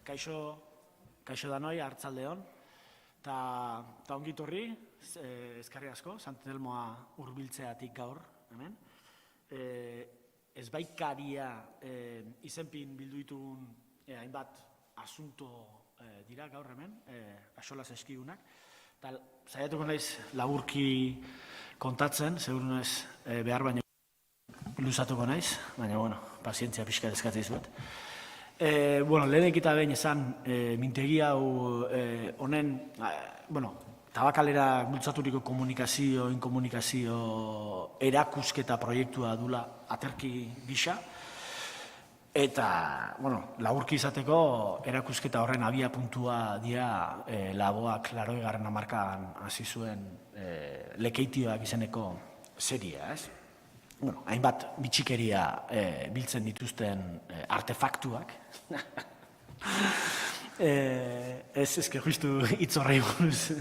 Kaixo danoi, arratsaldeon, eta ongitorri, eskerrik asko, Santelmoa hurbiltzeatik gaur, hemen. Ezbaikaria izenpin bildu ditugun hainbat asunto dira gaur hemen, axolaz eskigunak, eta saiatuko naiz laburki kontatzen, segurunez behar baino luzatuko naiz, baina, pazientzia pixka eskatzen dizuet. Lehenik eta behin esan, mintegi hau honen, tabakalera bultzaturiko inkomunikazio erakusketa proiektua dula aterki gisa. Eta, laburki izateko, erakusketa horren abia puntua dira Laboak 80. hamarkadan hasi zuen Lekeitioak izeneko seria, ez? Hainbat bitxikeria biltzen dituzten artefaktuak. Ez justu hitz horrei buruz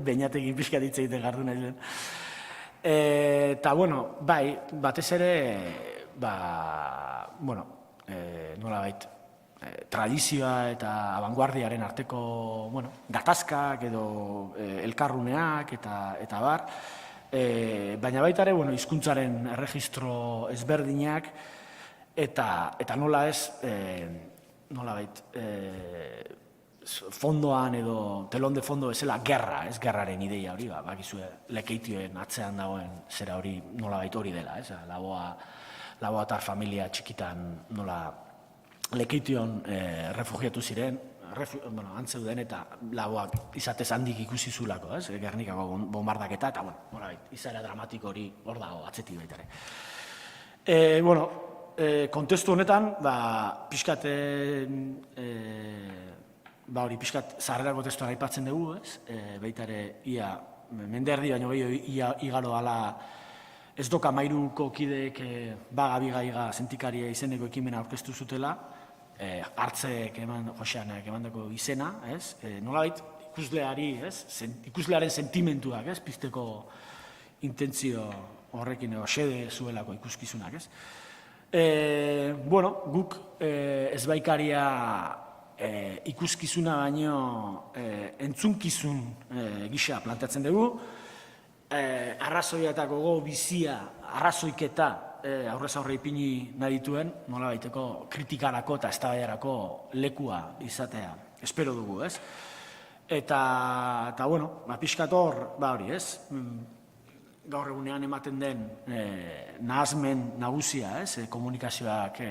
beinatekin pixka ditze egiten gardu nahi duen. Eta, bai, batez ere, nolabait, tradizioa eta abanguardiaren arteko gatazkak edo elkarruneak eta bar, baina baita ere, hizkuntzaren erregistro ezberdinak eta nola ez, nolabait, fondoan edo telon de fondo bezala gerra, ez gerraren ideia hori, bakizue Lekeitioen atzean dagoen zera hori nolabait hori dela, ez, Laboa eta familia txikitan nola Lekeition refugiatu ziren, antzeuden eta Laboak izatez handik ikusi zulako, ez? Gernikako bombardaketa eta, izaera dramatiko hori hor dago atzetik baita ere. Kontestu honetan, pixkat zaharrerako testuan aipatzen dugu, ez? Baita ere, ia menderdi baino gehiago igaro ala ez doka mairuko kideek baga-bigaiga sentikaria izeneko ekimena aurkeztu zutela, hartzeek Joseanek emandako izena, nolabait ikusleari, ikuslearen sentimentuak, pizteko intentzio horrekin edo xede zuelako ikuskizunak, guk ezbaikaria ikuskizuna baino entzunkizun gisa planteatzen dugu, arrazoia eta gogo bizia, arrazoiketa aurrez aurre ipini nahi dituen, nola baiteko kritikarako eta eztabaidarako lekua izatea, espero dugu, ez? Eta, pixkat hor, hori, ez? Gaur egunean ematen den nahasmen nagusia, ez? Komunikazioak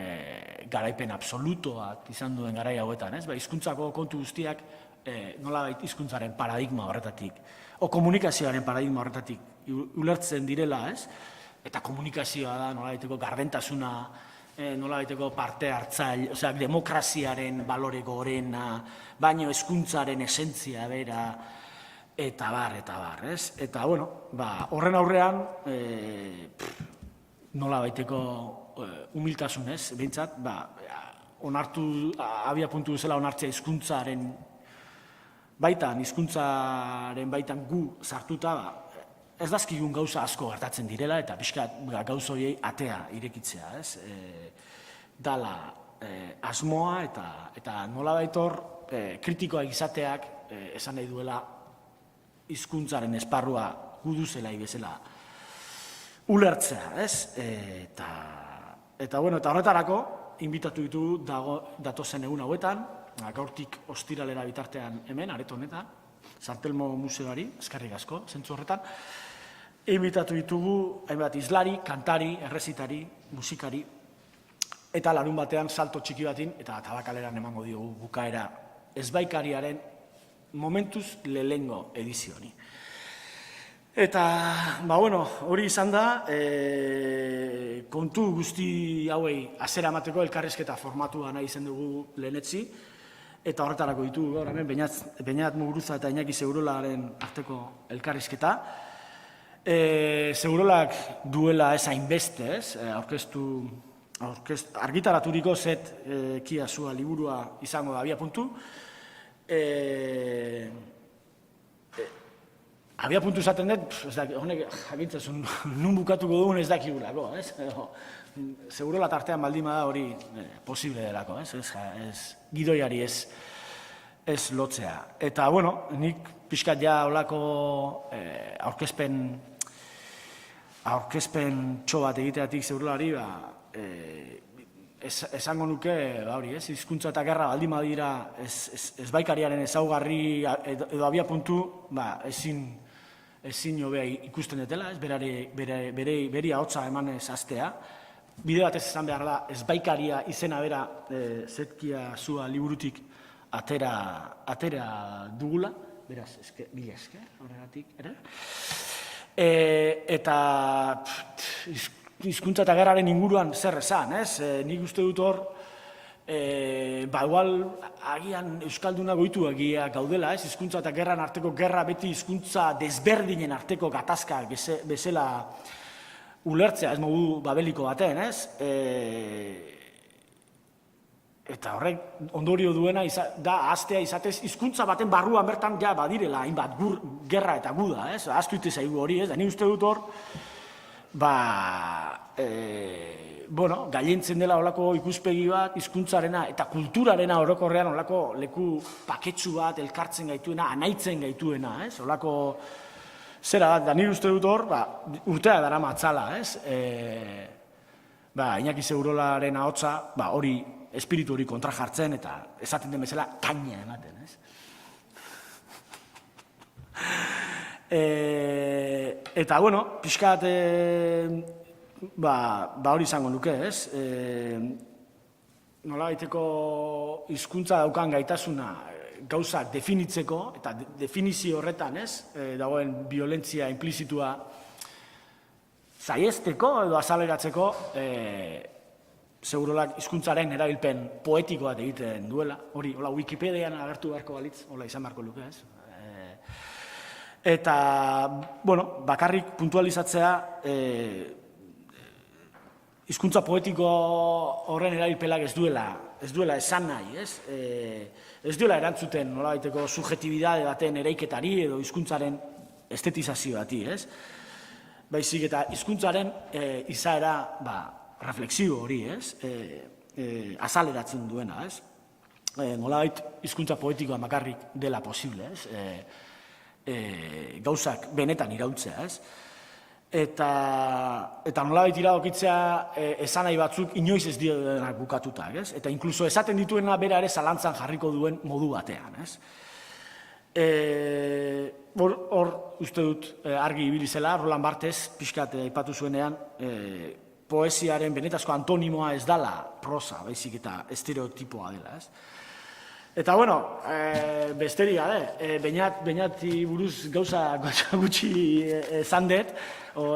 garaipen absolutoak izan duen garai hauetan, ez? Hizkuntzako kontu guztiak nolabait hizkuntzaren paradigma horretatik, o komunikazioaren paradigma horretatik ulertzen direla, ez? Eta komunikazioa da nolabaiteko gardentasuna, nolabaiteko parte hartzaile, demokraziaren balore gorena, baino hezkuntzaren esentzia bera, eta bar, ez? Eta, horren aurrean, nolabaiteko humiltasunez, behintzat, onartu, abia puntu bezala onartzea hizkuntzaren baitan gu sartuta, ez dazkigun gauza asko gertatzen direla, eta pixkat gauza horiei atea irekitzea, ez? Dala asmoa eta nolabait hor kritikoak izateak esan nahi duela hizkuntzaren esparrua guduzela bezala ulertzea, ez? Eta horretarako, inbitatu ditugu datozen egun hauetan, gaurtik ostiralera bitartean hemen, areto honetan, Santelmo museoari, eskerrik asko, zentzu horretan, inbitatu ditugu, hainbat izlari, kantari, errezitari, musikari, eta larun batean salto txiki batin, eta tabakaleran emango diogu bukaera ezbaikariaren momentuz lehengo edizioni. Eta, hori izan da, kontu guzti hauei azera emateko elkarrizketa formatua nahi izen dugu lehenetzi, eta horretarako ditugu gaur hemen Beñat Muguruza eta Iñaki Segurolaren arteko elkarrizketa. Segurolak duela ez hainbeste, argitaraturiko zet kia zua liburua izango da abia puntu. Abia puntu esaten dut, honek jakintzazun nun bukatuko dugun ez dakigulako, segurola tartean baldin bada hori posible delako, ez gidoiari ez lotzea. Eta, bueno, nik pixkat ja olako aurkezpen txo bat egiteatik segurolari, esango nuke, hori, hizkuntza eta gerra baldin badira ezbaikariaren ezaugarri edo abia puntu, ezin hobea ikusten dutela, bere ahotsa emanez hastea. Bide batez esan behar da, ezbaikaria izena bera Zetkia Zua liburutik atera dugula, beraz, mila esker, horregatik, ere? Eta hizkuntza eta gerraren inguruan zer esan, ez? Nik uste dut hor, igual agian Euskalduna goitu egia gaudela, ez? Hizkuntza eta gerran arteko gerra beti hizkuntza desberdinen arteko gatazka bezala ulertzea, ez modu babeliko baten, ez? Eta horrek ondorio duena da hastea izatez, hizkuntza baten barruan bertan ja badirela hainbat gerra eta guda, ez? Ahaztu ite zaigu hori, ez? Da ni uste dut hor, gailentzen dela olako ikuspegi bat, hizkuntzarena eta kulturarena orokorrean olako leku paketsu bat elkartzen gaituena, anaitzen gaituena, ez? Olako zera da, nire uste dut hor, urtea dara matzala, ez? Iñaki Segurolaren ahotsa, hori, espiritu hori kontra jartzen eta esaten den bezala kaina ematen, ez? Eta, bueno, pixkat, hori izango nuke, ez? Nola baiteko hizkuntza daukan gaitasuna gauzak definitzeko, eta definizio horretan, ez? Dagoen violentzia implizitua saiesteko edo azaleratzeko, segurolak hizkuntzaren erabilpen poetiko bat egiten duela, hori, hola, Wikipedian agertu beharko balitz, hola, izan beharko luke, ez? Eta, bueno, bakarrik puntualizatzea, hizkuntza poetiko horren erabilpelak ez duela esan nahi, ez? Ez duela erantzuten, nola baiteko, subjetibidade baten eraiketari edo hizkuntzaren estetizazio bati, ez? Baizik eta hizkuntzaren izaera, reflexibo hori, ez? Azaleratzen duena, ez? Nolabait hizkuntza poetikoa bakarrik dela posible, ez? Gauzak benetan iraultzea, ez? Eta nolabait iradokitzea esanahi batzuk inoiz ez diodenak bukatuta, ez? Eta inkluso esaten dituena bera ere zalantzan jarriko duen modu batean, ez? Hor, uste dut, argi ibili zela, Roland Barthes, pixkat aipatu zuenean, poesiaren benetazko antonimoa ez dela prosa, baizik eta estereotipoa dela, ez? Eta, bueno, besterik gabe, Beñati buruz gauza gutxi esan dut,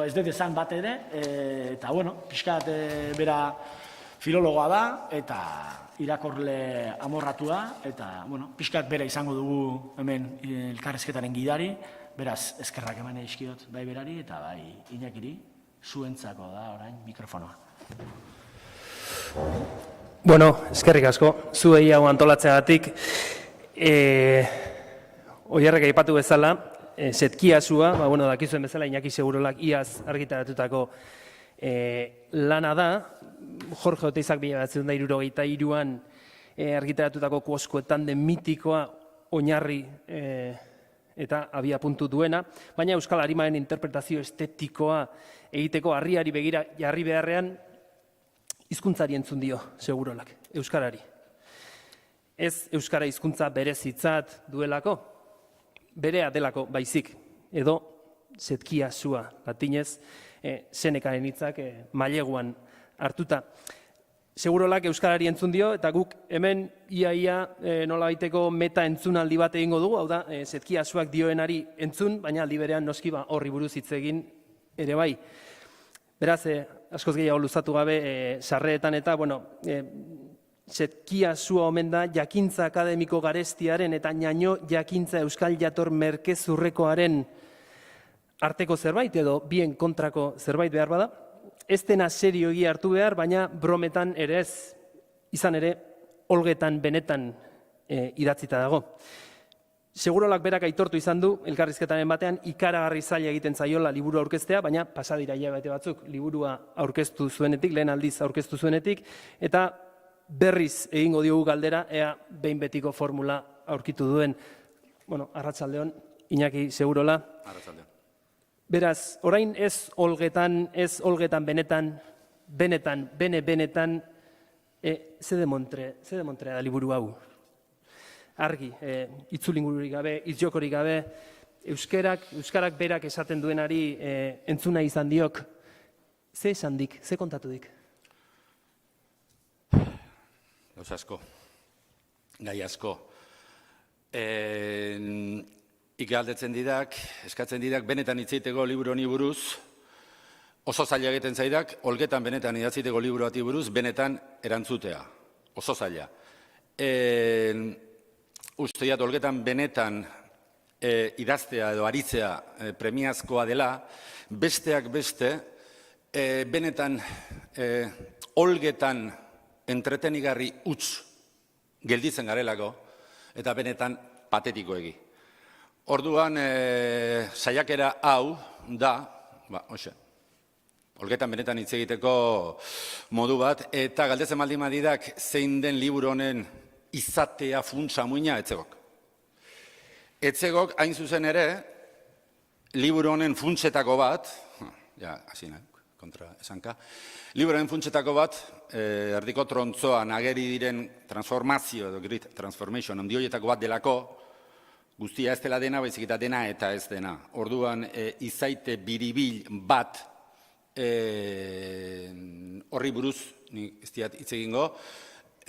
ez dut esan bat ere, eta, bueno, pixkat bera filologoa da, eta irakorle amorratua, eta, bueno, pixkat bera izango dugu hemen elkarrezketaren gidari, beraz, eskerrak eman eizkiot bai berari, eta bai Iñakiri, zuentzako da orain mikrofonoa. Bueno, eskerrik asko, zuei hau antolatzeagatik, oiarrek aipatu bezala, Zetkia Zua, dakizuen bezala Iñaki Segurolak iaz argitaratutako lana da, Jorge Oteizak 1973an argitaratutako Kuoskoetan den mitikoa oinarri eta abia puntu duena, baina Euskal Arimaren interpretazio estetikoa egiteko harriari begira jarri beharrean hizkuntzari entzun dio Segurolak, euskarari. Ez euskara hizkuntza berezitzat duelako, berea delako baizik, edo Zetkia Zua, latinez, Senekaren hitzak maileguan hartuta. Segurolak euskarari entzun dio, eta guk hemen ia nolabaiteko meta entzunaldi bat egingo dugu, hau da, Zetkia Zuak dioenari entzun, baina aldi berean noski horri buruz hitz egin ere bai. Beraz, askoz gehiago luzatu gabe, sarreetan eta, Zetkia Zua omen da jakintza akademiko garestiaren eta naino jakintza euskal jator merkezurrekoaren arteko zerbait edo bien kontrako zerbait behar bada. Ez dena serioegi hartu behar, baina brometan ere ez, izan ere, olgetan benetan idatzita dago. Segurolak berak aitortu izan du, elkarrizketaren batean, ikaragarri zaila egiten zaiola liburu aurkeztea, baina pasadira hilabete batzuk liburua aurkeztu zuenetik, lehen aldiz aurkeztu zuenetik, eta berriz egingo diogu galdera, ea behin betiko formula aurkitu duen. Bueno, arratsaldeon, Iñaki Segurola. Arratsaldeon. Beraz, orain ez olgetan benetan, ze demontre da liburu hau. Argi, itzulingururik gabe, itzjokorik gabe, euskarak berak esaten duenari entzuna izan diok, ze esan dik, ze kontatu dik? Gauza asko, gai asko. Ikaldetzen didak, eskatzen didak, benetan hitzeiteko liburu honi buruz, oso zaila egiten zaidak, olgetan benetan idatziteko liburu bati buruz, benetan erantzutea, oso zaila. Usteat, olgetan benetan idaztea edo aritzea premiazkoa dela, besteak beste, benetan olgetan entretenigarri huts gelditzen garelako, eta benetan patetikoegi. Orduan, saiakera hau da, olgetan benetan hitz egiteko modu bat, eta galdetzen baldin badidak zein den liburu honen izatea funtsa muina etzegok. Etzegok, hain zuzen ere, liburu honen funtsetako bat, kontra esanka, liburu honen funtsetako bat, erdiko trontzoan ageri diren transformazio, edo great transformation, ondioietako bat delako, guztia ez dela dena, baizik eta dena eta ez dena. Orduan, izaite biribil bat horri buruz, nik ez diat hitz egingo,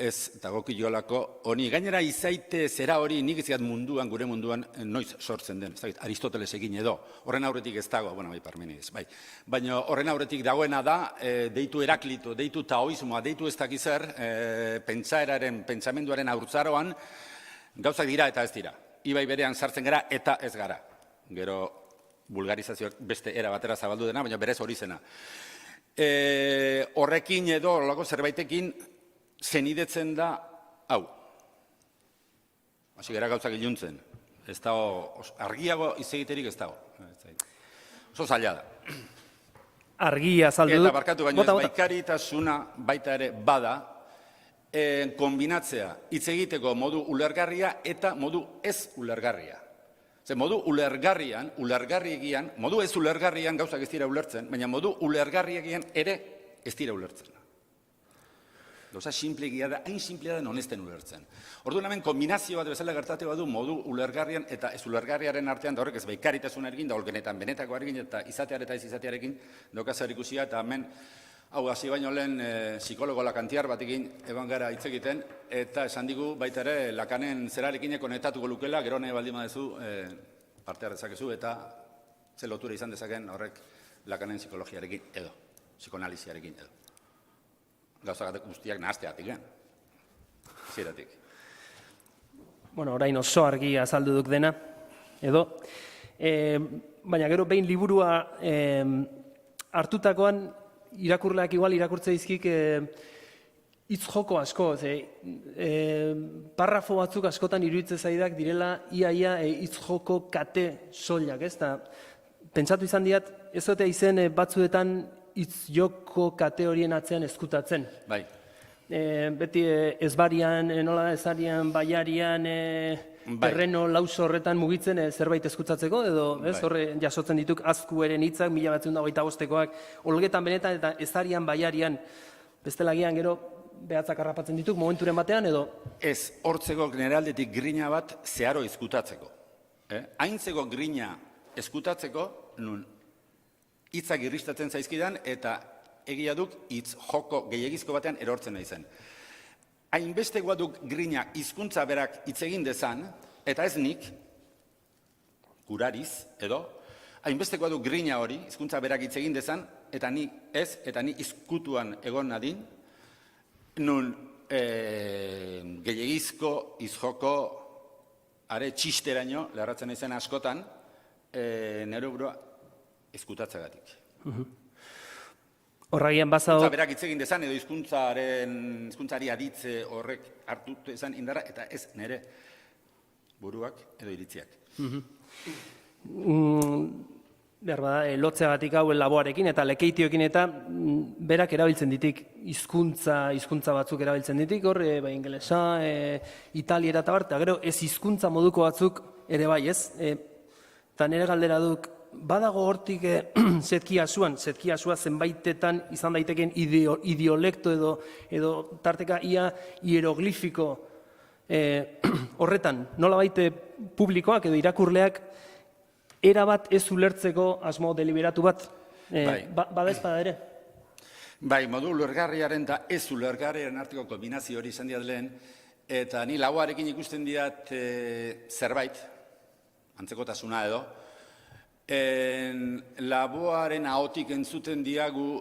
ez dagokiolako honi. Gainera izaite zera hori nik ez diat munduan, gure munduan, noiz sortzen den. Aristotelesegin edo, horren aurretik ez dago, Parmenides, bai. Baina horren aurretik dagoena da, deitu Heraklito, deitu taoismoa, deitu ez dakizer, pentsamenduaren haurtzaroan, gauzak dira eta ez dira. Ibai berean sartzen gara eta ez gara. Gero vulgarizazioak beste era batera zabaldu dena, baina berez hori zena. Horrekin edo horrelako zerbaitekin zenidetzen da hau. Hasi gara gauzak iluntzen. Ez dago, argiago hitz egiterik ez dago. Oso zaila da. Argia azaldu dut. Eta barkatu baino ez baikaritasuna baita ere bada, kombinatzea hitz egiteko modu ulergarria eta modu ez ulergarria. Modu ulergarrian, modu ez ulergarrian gauzak ez dira ulertzen, baina modu ulergarriegian ere ez dira ulertzen. Gauza simplegia da, hain simplea da non ez den ulertzen. Orduan hemen kombinazio bat bezala gertate badu modu ulergarrian eta ez ulergarriaren artean, da horrek ez baikaritasuna ergin, da holgenetan benetako ergin eta izateare eta ez izatearekin daukazar ikusia, eta hemen hau hasi baino lehen psikologo lakantiar batekin eban gara hitz egiten, eta esan digu baita ere Lakanen zerarekin konektatuko lukela, gero nahi baldin badezu parte hartzakezu eta ze lotura izan dezaken horrek Lakanen psikologiarekin edo, psikoanaliziarekin edo. Gauzak guztiak nahazteatik, ziratik. Bueno, orain oso argi azaldu duk dena, edo. Baina gero behin liburua hartutakoan, irakurleak igual irakurtze dizkik hitz joko asko, parrafo batzuk askotan iruditzen zaidak direla iaia hitz joko kate soilak, ez da? Pentsatu izan diat, ez otea izen batzuetan hitz joko kate horien atzean ezkutatzen. Bai. Beti ezbarian, nola da, ezarian, baiarian, terreno lauso horretan mugitzen zerbait ezkutatzeko, edo horre jasotzen dituk azkueren hitzak, 1925koak, olgetan benetan eta ezarian, baiarian, bestelagian gero behatzak harrapatzen dituk momenturen batean, edo? Ez, hortzeko generaldetik grina bat zeharo ezkutatzeko. Haintzeko grina ezkutatzeko, nun hitzak irristatzen zaizkidan, eta egia duk hitz joko gehiagizko batean erortzen nahi zen. Hainbestekoa duk grina hizkuntza berak hitz egin dezan, eta ez nik, kurariz, edo, hainbestekoa duk grina hori, hizkuntza berak hitz egin dezan, eta ni ez, eta ni izkutuan egon nadin, nun gehiagizko hizjoko are txisteraino, leharratzen nahi zen askotan, nire burua ezkutatzagatik. Horragian bazago... Hizkuntza berak hitz egin dezan, edo hizkuntzari aditze horrek hartu ezan indarra, eta ez nire buruak edo iritziak. Behar bada, lotzeagatik hau laboarekin eta lekeitioekin eta berak erabiltzen ditik hizkuntza batzuk erabiltzen ditik, hor, ingelesa, italiera eta eta gero ez hizkuntza moduko batzuk ere bai, ez? Eta nire galdera duk, badago hortik zetkiasua zenbaitetan izan daiteken idiolekto edo tarteka ia hieroglifiko horretan, nola baite publikoak edo irakurleak erabat ez ulertzeko asmo deliberatu bat, bada ez bada ere? Bai, modu ulergarriaren eta ez ulergarriaren arteko kombinazio hori izan diat lehen, eta ni lauarekin ikusten diat zerbait, antzekotasuna edo, laboaren ahotik entzuten diagu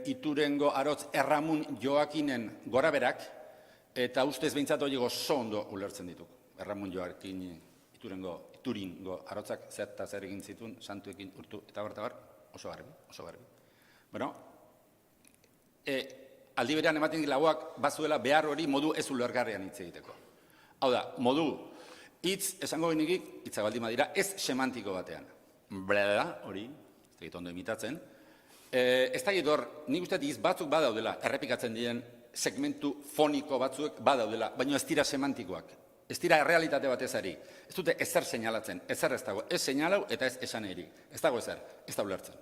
Iturengo arotz Erramun Joakinen goraberak, eta ustez behintzat horiek oso ondo ulertzen dituk. Erramun Joakin Ituringo arotzak zer eta zer egin zituen, santuekin urtu eta bar, oso garbi. Bueno, aldi berean ematen dik lauak bazuela behar hori modu ez ulergarrian hitz egiteko. Hau da, modu hitz esango genikik, hitzak baldin badira, ez semantiko batean. Bleda, hori, ez da ondo imitatzen. Ez da hor, nik uste hitz batzuk badaudela, errepikatzen diren segmentu foniko batzuek badaudela, baina ez dira semantikoak. Ez dira realitate bat ezari. Ez dute ezer seinalatzen, ezer ez dago. Ez seinalau eta ez esan eri. Ez dago ezer, ez da ulertzen.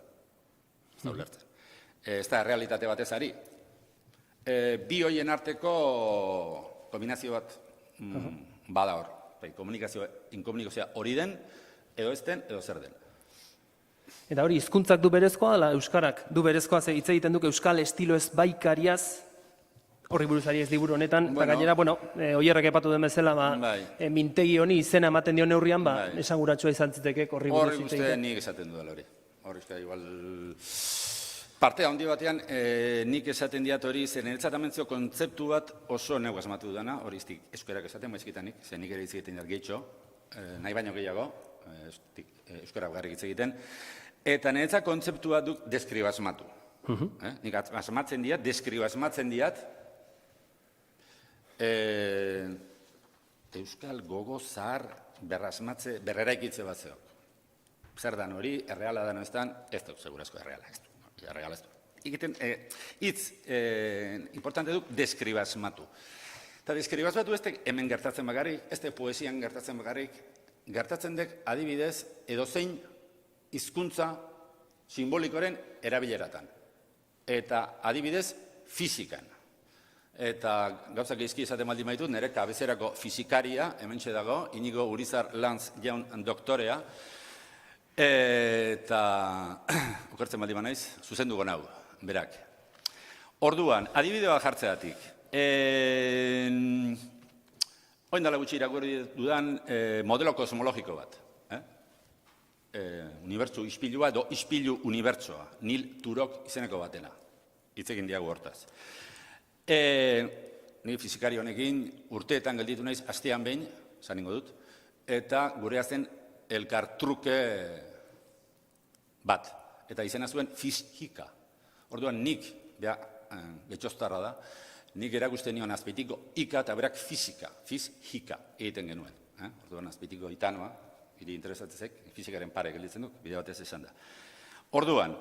Ez da realitate bat ezari. Bi hoien arteko kombinazio bat bada hor. Inkomunikazioa hori den, edo ez den, edo zer den. Eta hori, hizkuntzak du berezkoa, ala euskarak du berezkoa, ze hitz egiten duk euskal estilo ez baikariaz, horri buruzari ez liburu honetan, eta gainera, oierrek epatu den bezala, mintegi honi izena ematen dio neurrian, esanguratsua izan zitekek horri buruz hitz egiten. Horri nik esaten dudala hori. Horri igual... Partea handi batean, nik esaten diat hori, zen niretzat amentzio kontzeptu bat oso neu asmatu dudana, hori iztik euskarak esaten, maizkitanik, zen nik ere hitz egiten dut gehitxo, nahi baino gehiago, euskara bagarrik hitz egiten, eta niretzat kontzeptu bat duk deskribasmatu. Nik asmatzen diat, deskribasmatzen diat, euskal gogo zahar berreraikitze bat zeok. Zer dan hori, erreala dan ez dan, ez duk segurazko erreala ez du. Egiten, hitz importante duk deskribasmatu. Eta deskribasmatu ez hemen gertatzen bakarrik, ez poesian gertatzen bakarrik, gertatzen dek adibidez edozein hizkuntza simbolikoren erabileratan. Eta adibidez fizikan. Eta gauzak izki izaten baldin baitut, nire kabezerako fizikaria, hementxe dago, Inigo Urizar Lanz jaun doktorea, eta okertzen baldin banaiz, zuzenduko nau, berak. Orduan, adibide bat jartzeatik. Oindala gutxi irakurri dudan modelo kosmologiko bat. Unibertsu ispilua edo ispilu unibertsoa. Nil Turok izeneko batena. Hitzekin diagu hortaz. Ni fizikari honekin urteetan gelditu naiz astean behin, zaningo dut, eta gurea zen elkartruke bat. Eta izena zuen fizika. Orduan nik, getxostarra da, nik erakusten nion azpeitiko ika eta berak fizika egiten genuen. Orduan azpeitiko itanoa, hiri interesatzezek, fizikaren pare gelditzen duk, bide batez esan da. Orduan,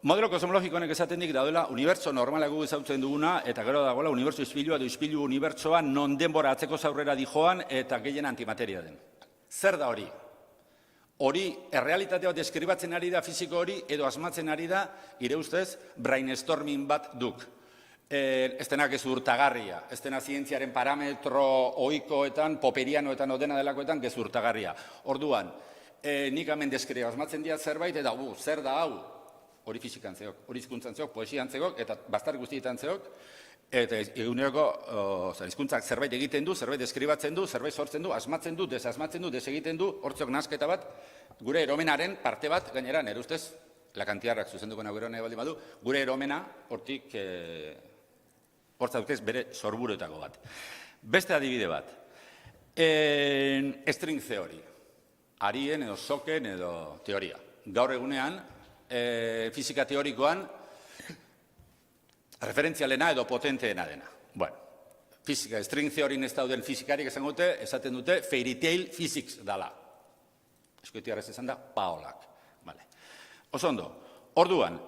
modelo kosmologiko honek esaten dik daudela unibertso normalak gu ezautzen duguna, eta gero dagoela unibertso ispilua edo ispilu unibertsoa non denbora atzeko zaurrera dijoan eta gehien antimateria den. Zer da hori? Hori, errealitate bat deskribatzen ari da fiziko hori, edo asmatzen ari da, ire ustez, brainstorming bat duk. Ez denak gezurtagarria, ez dena zientziaren parametro ohikoetan, poperianoetan, odena delakoetan gezurtagarria. Orduan, nik hemen deskribatu asmatzen dira zerbait, eta zer da hau? Hori fizikan zeok, hori hizkuntzan zeok, poesian zeok, eta bastar guztietan zeok, eta eguneroko hizkuntzak zerbait egiten du, zerbait deskribatzen du, zerbait sortzen du, asmatzen du, desasmatzen du, desegiten du, hortzok nasketa bat, gure eromenaren parte bat, gainera, nire ustez, lakantiarrak zuzenduko nago nahi baldin badu, gure eromena hortik hortza dutez bere sorburuetako bat. Beste adibide bat, string theory, arien edo soken edo teoria. Gaur egunean, fizika teorikoan, referentzialena edo potenteena dena. Bueno, Fizika, string theoryin ez dauden fizikarik esaten dute fairy tale physics dala. Eskoitiarrez esan da, paolak. Vale. Oso ondo, orduan,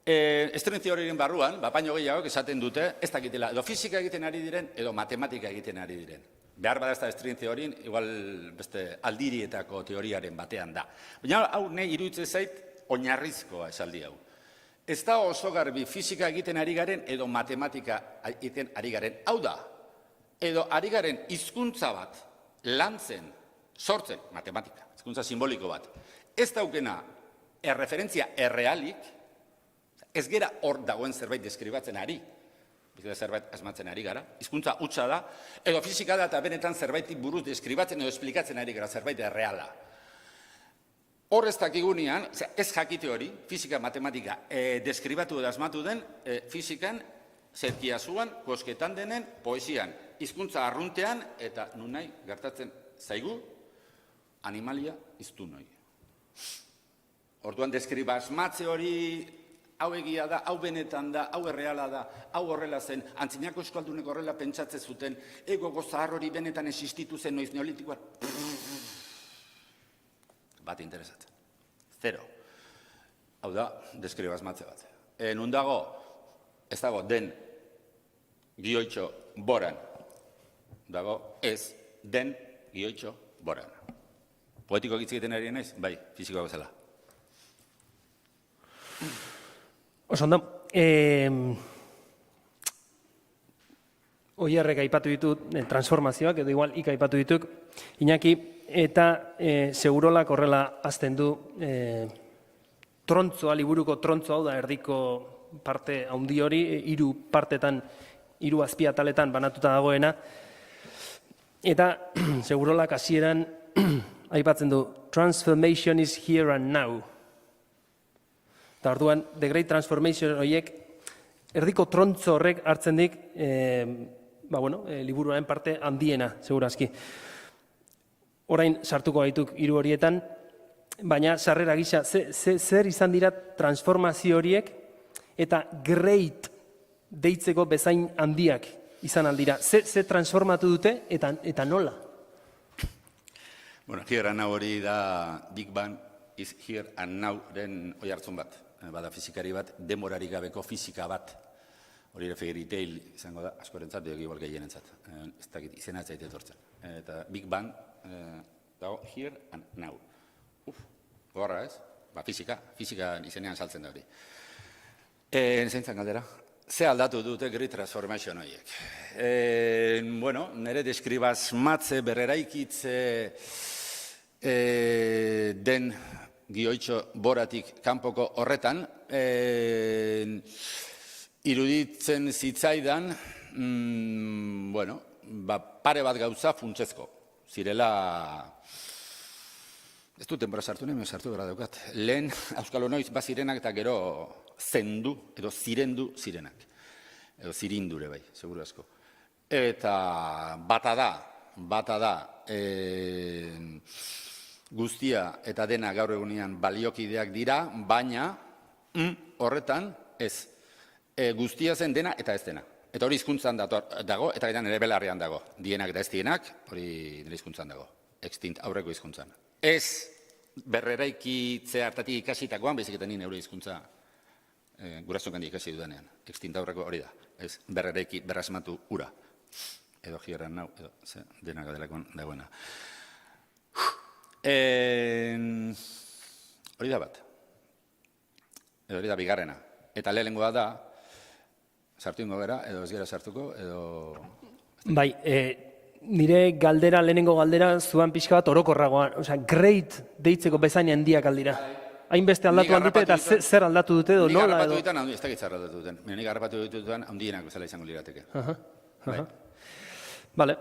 string theoryin barruan, bapaino gehiago esaten dute, ez dakitela, edo fizika egiten ari diren, edo matematika egiten ari diren. Behar bada ez da string theoryin, igual beste aldirietako teoriaren batean da. Baina hau nahi iruditzen zait, oinarrizkoa esaldi hau. Ez da oso garbi fizika egiten ari garen edo matematika egiten ari garen. Hau da, edo ari garen hizkuntza bat lantzen, sortzen, matematika, hizkuntza simboliko bat. Ez daukena erreferentzia errealik, ez gera hor dagoen zerbait deskribatzen ari, zerbait asmatzen ari gara, hizkuntza hutsa da, edo fizika da eta benetan zerbaitik buruz deskribatzen edo esplikatzen ari gara zerbait erreala. Hor ez dakigunean, ez jakite hori, fizika, matematika, deskribatu edo asmatu den, fizikan, zerkiazuan, kosketan denen, poesian, hizkuntza arruntean, eta nunai gertatzen zaigu, animalia iztun hori. Orduan deskriba asmatze hori, hau egia da, hau benetan da, hau erreala da, hau horrela zen, antzinako euskaldunek horrela pentsatze zuten, ego gozahar hori benetan existitu zen noiz neolitikoa, bat interesatzen. Zero. Hau da, deskriba asmatze bat. Nun dago, ez dago, den gioitxo boran. Dago, ez den gioitxo boran. Poetiko hitz egiten ari naiz? Bai, fizikoa bezala. Oso ondo, Oierrek aipatu ditut transformazioak, edo igual ik aipatu dituk, Iñaki, eta Segurolak horrela azten du trontzoa, liburuko trontzo hau da, erdiko parte handi hori, 3 partetan, 3 azpiataletan banatuta dagoena, eta Segurolak hasieran aipatzen du, transformation is here and now. Eta orduan, The Great Transformation horiek, erdiko trontzo horrek hartzen dik, liburuaren parte handiena, segurazki. Orain sartuko gaituk 3 horietan, baina sarrera gisa, zer izan dira transformazio horiek, eta great deitzeko bezain handiak izan aldira. Ze transformatu dute, eta nola? Bueno, here and now hori da Big Bang is here and now den oi hartzun bat. Bada fizikari bat, demorarik gabeko fizika bat. Hori ere fairy tale izango da, askorentzat, edo igual gehienentzat. Ez dakit, izena ez zaite etortzen. Eta Big Bang dago here and now. Gorra ez? Fizika izenean saltzen da hori. Zeintzan galdera? Ze aldatu dute Great Transformation horiek? Nire deskribasmatze, berreraikitze den gioitxo boratik kanpoko horretan, iruditzen zitzaidan, pare bat gauza funtsezko. Zirela, ez du denbora sartu nahi, sartu gara daukat. Lehen, Euskal Noiz bazirenak eta gero zendu, edo zirendu zirenak. Edo zirindure bai, seguru asko. Eta bata da, guztia eta dena gaur egunean baliokideak dira, baina horretan ez. Guztia zen dena eta ez dena. Eta hori hizkuntzan dago, eta gaitan ere belarrean dago. Dienak eta ez dienak, hori nire hizkuntzan dago. Extint aurreko hizkuntzan. Ez berreraikitze hartatik ikasitakoan, baizik eta nire hizkuntza gurasoengandik ikasi dudanean. Extint aurreko hori da. Ez berreraiki, berrasmatu ura. Edo hierran nau, edo denak adelakon dagoena. Hori da bat. Edo hori da bigarrena. Eta lehenengoa da, sartu ingo gara, edo ez gara sartuko, edo... Bai, nire galdera, lehenengo galdera, zuan pixka bat orokorragoan, osea, great deitzeko bezain handiak aldira. Hainbeste aldatu handute eta zer aldatu dute edo nola edo... Nik harrapatu duten, ez dakit zer aldatu duten. Nik harrapatu duten, handienak bezala izango lirateke. Bale,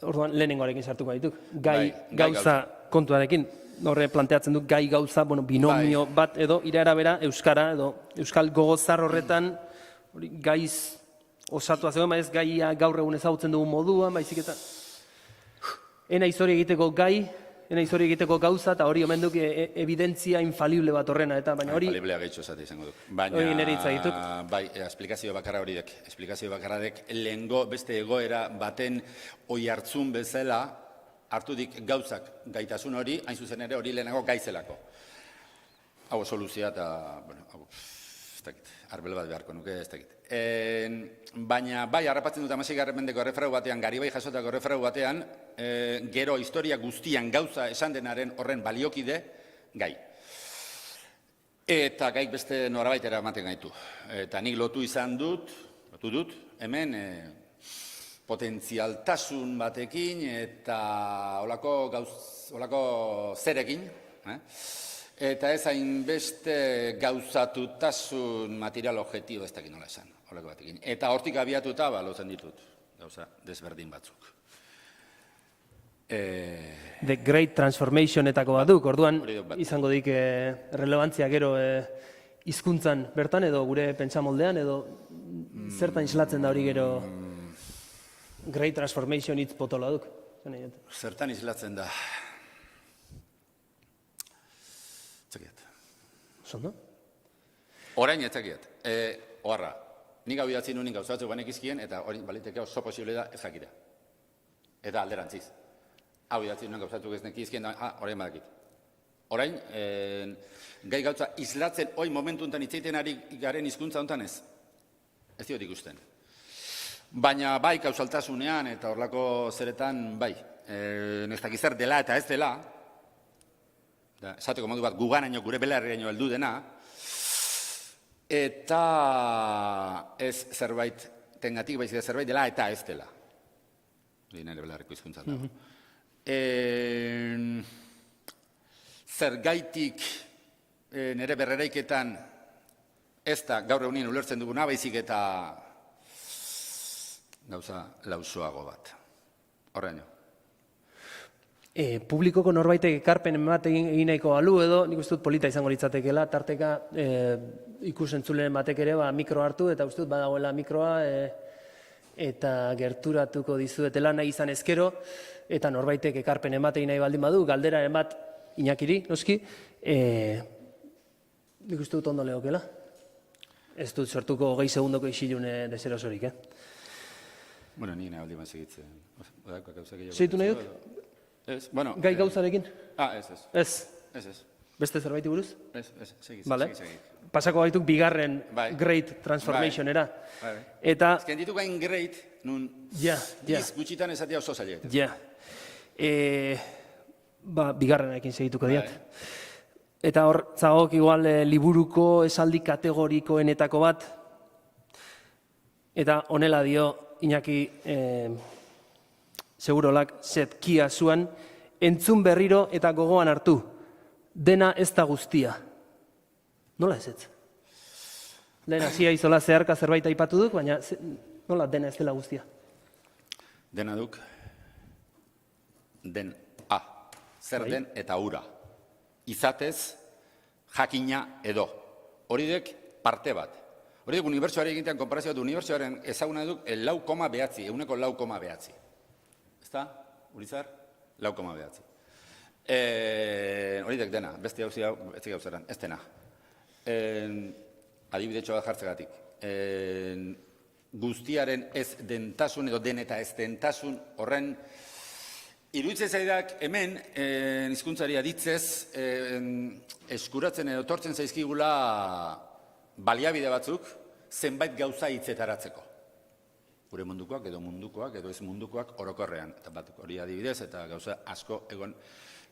orduan lehenengoarekin sartuko gaituk. Gai gauza kontuarekin, horre planteatzen du gai gauza, binomio bat edo irarabera euskara edo euskal gogozar horretan gaiz osatua zegoen, ez gaia gaur egun ezagutzen dugu moduan, baizik eta ena izori egiteko gai enaiz hori egiteko gauza, eta hori omen duk evidentzia infalible bat horrena, eta baina hori... Infaliblea gehitxo esate izango duk. Hori nire hitza dituk. Bai, esplikazio bakarra hori dek. Esplikazio bakarra dek, lehengo beste egoera baten oi hartzun bezala, hartudik gauzak gaitasun hori, hain zuzen ere hori lehenago gaizelako. Hau soluzia eta, bueno, hau, ez dakit, arbel bat beharko nuke, ez dakit. Baina, bai, harrapatzen dut 16. mendeko errefrau batean, Garibai jasotako errefrau batean, gero historia guztian gauza esan denaren horren baliokide, gai. Eta gaik beste norabaitera ematen gaitu. Eta nik lotu dut, hemen, potentzialtasun batekin eta olako zerekin, eta ez hainbeste gauzatutasun material objektibo ez dakit nola esan, olako batekin. Eta hortik abiatuta, lotzen ditut, gauza desberdin batzuk. The Great Transformationetako bat duk, orduan izango dik relevantzia gero hizkuntzan bertan edo gure pentsamoldean edo zertan islatzen da hori gero Great Transformation hitz potola duk. Zertan islatzen da? Txekiat. Zondo? Orain etxekiat. Oharra, nik hau idatzi nuen gauzatzuk banekizkien eta hori baliteke oso posible da ez jakita. Eta alderantziz. Hau idatzi nuen gauzatzuk ez nekizkien, orain badakit. Orain, gai gauza islatzen hoi momentu enten itzaiten ari garen hizkuntza hontan ez. Ez diot ikusten. Baina bai kausaltasunean eta horlako zeretan bai. Ez dakiz zer dela eta ez dela, esateko modu bat guganaino gure belarriaino heldu dena, eta ez zerbait tengatik baizik zerbait dela eta ez dela. Hori nire belarriko hizkuntzan dago. Zergaitik nire berreraiketan ez da gaur egunin ulertzen duguna, baizik eta gauza lausoago bat. Horreino. Publikoko norbaitek ekarpen bat egin nahiko balu edo, nik uste dut polita izango litzatekeela, tarteka ikusentzuleen batek ere mikro hartu, eta uste dut badagoela mikroa, eta gerturatuko dizuetela nahi izan ezkero, eta norbaitek ekarpen ematei nahi baldin badu, galdera emat Iñakiri, noski, nik uste dut ondo lehokela. Ez dut sortuko 20 segundoko isilune deserosorik, Bueno, nire aldi bat segitzen. Segitu nahi dut? Ez, bueno... Gai gauzarekin? Ez. Ez? Beste zerbaiti buruz? Ez, segi. Pasako gaituk bigarren Great Transformationera. Eta... Ez ditu gain great, nun... Iz gutxitan esatea oso zailetan. Bigarrenekin segituko diat. Eta hor, zagok igual liburuko esaldi kategorikoenetako bat, eta honela dio Iñaki segurolak zetkia zuan, entzun berriro eta gogoan hartu, dena ez da guztia. Nola ez ez? Lehen hasia izola zeharka zerbait aipatu duk, baina nola dena ez dela guztia? Dena duk, den A, zer den eta ura. Izatez, jakina edo. Hori dek parte bat. Hori duk unibertsuari egitean konparazio bat, unibertsuaren ezaguna duk 4,9, eguneko 4,9. Ez da, Urizar? 4,9. Hori dek dena, beste gauzia, ez gauzeran, ez dena. Adibidetxo bat jartzegatik. Guztiaren ez dentasun edo den eta ez dentasun horren iruditzen zaidak hemen hizkuntzari aditzez eskuratzen edo tortzen zaizkigula baliabide batzuk zenbait gauza hitzetaratzeko. Gure mundukoak edo ez mundukoak orokorrean. Eta bat hori adibidez eta gauza asko egon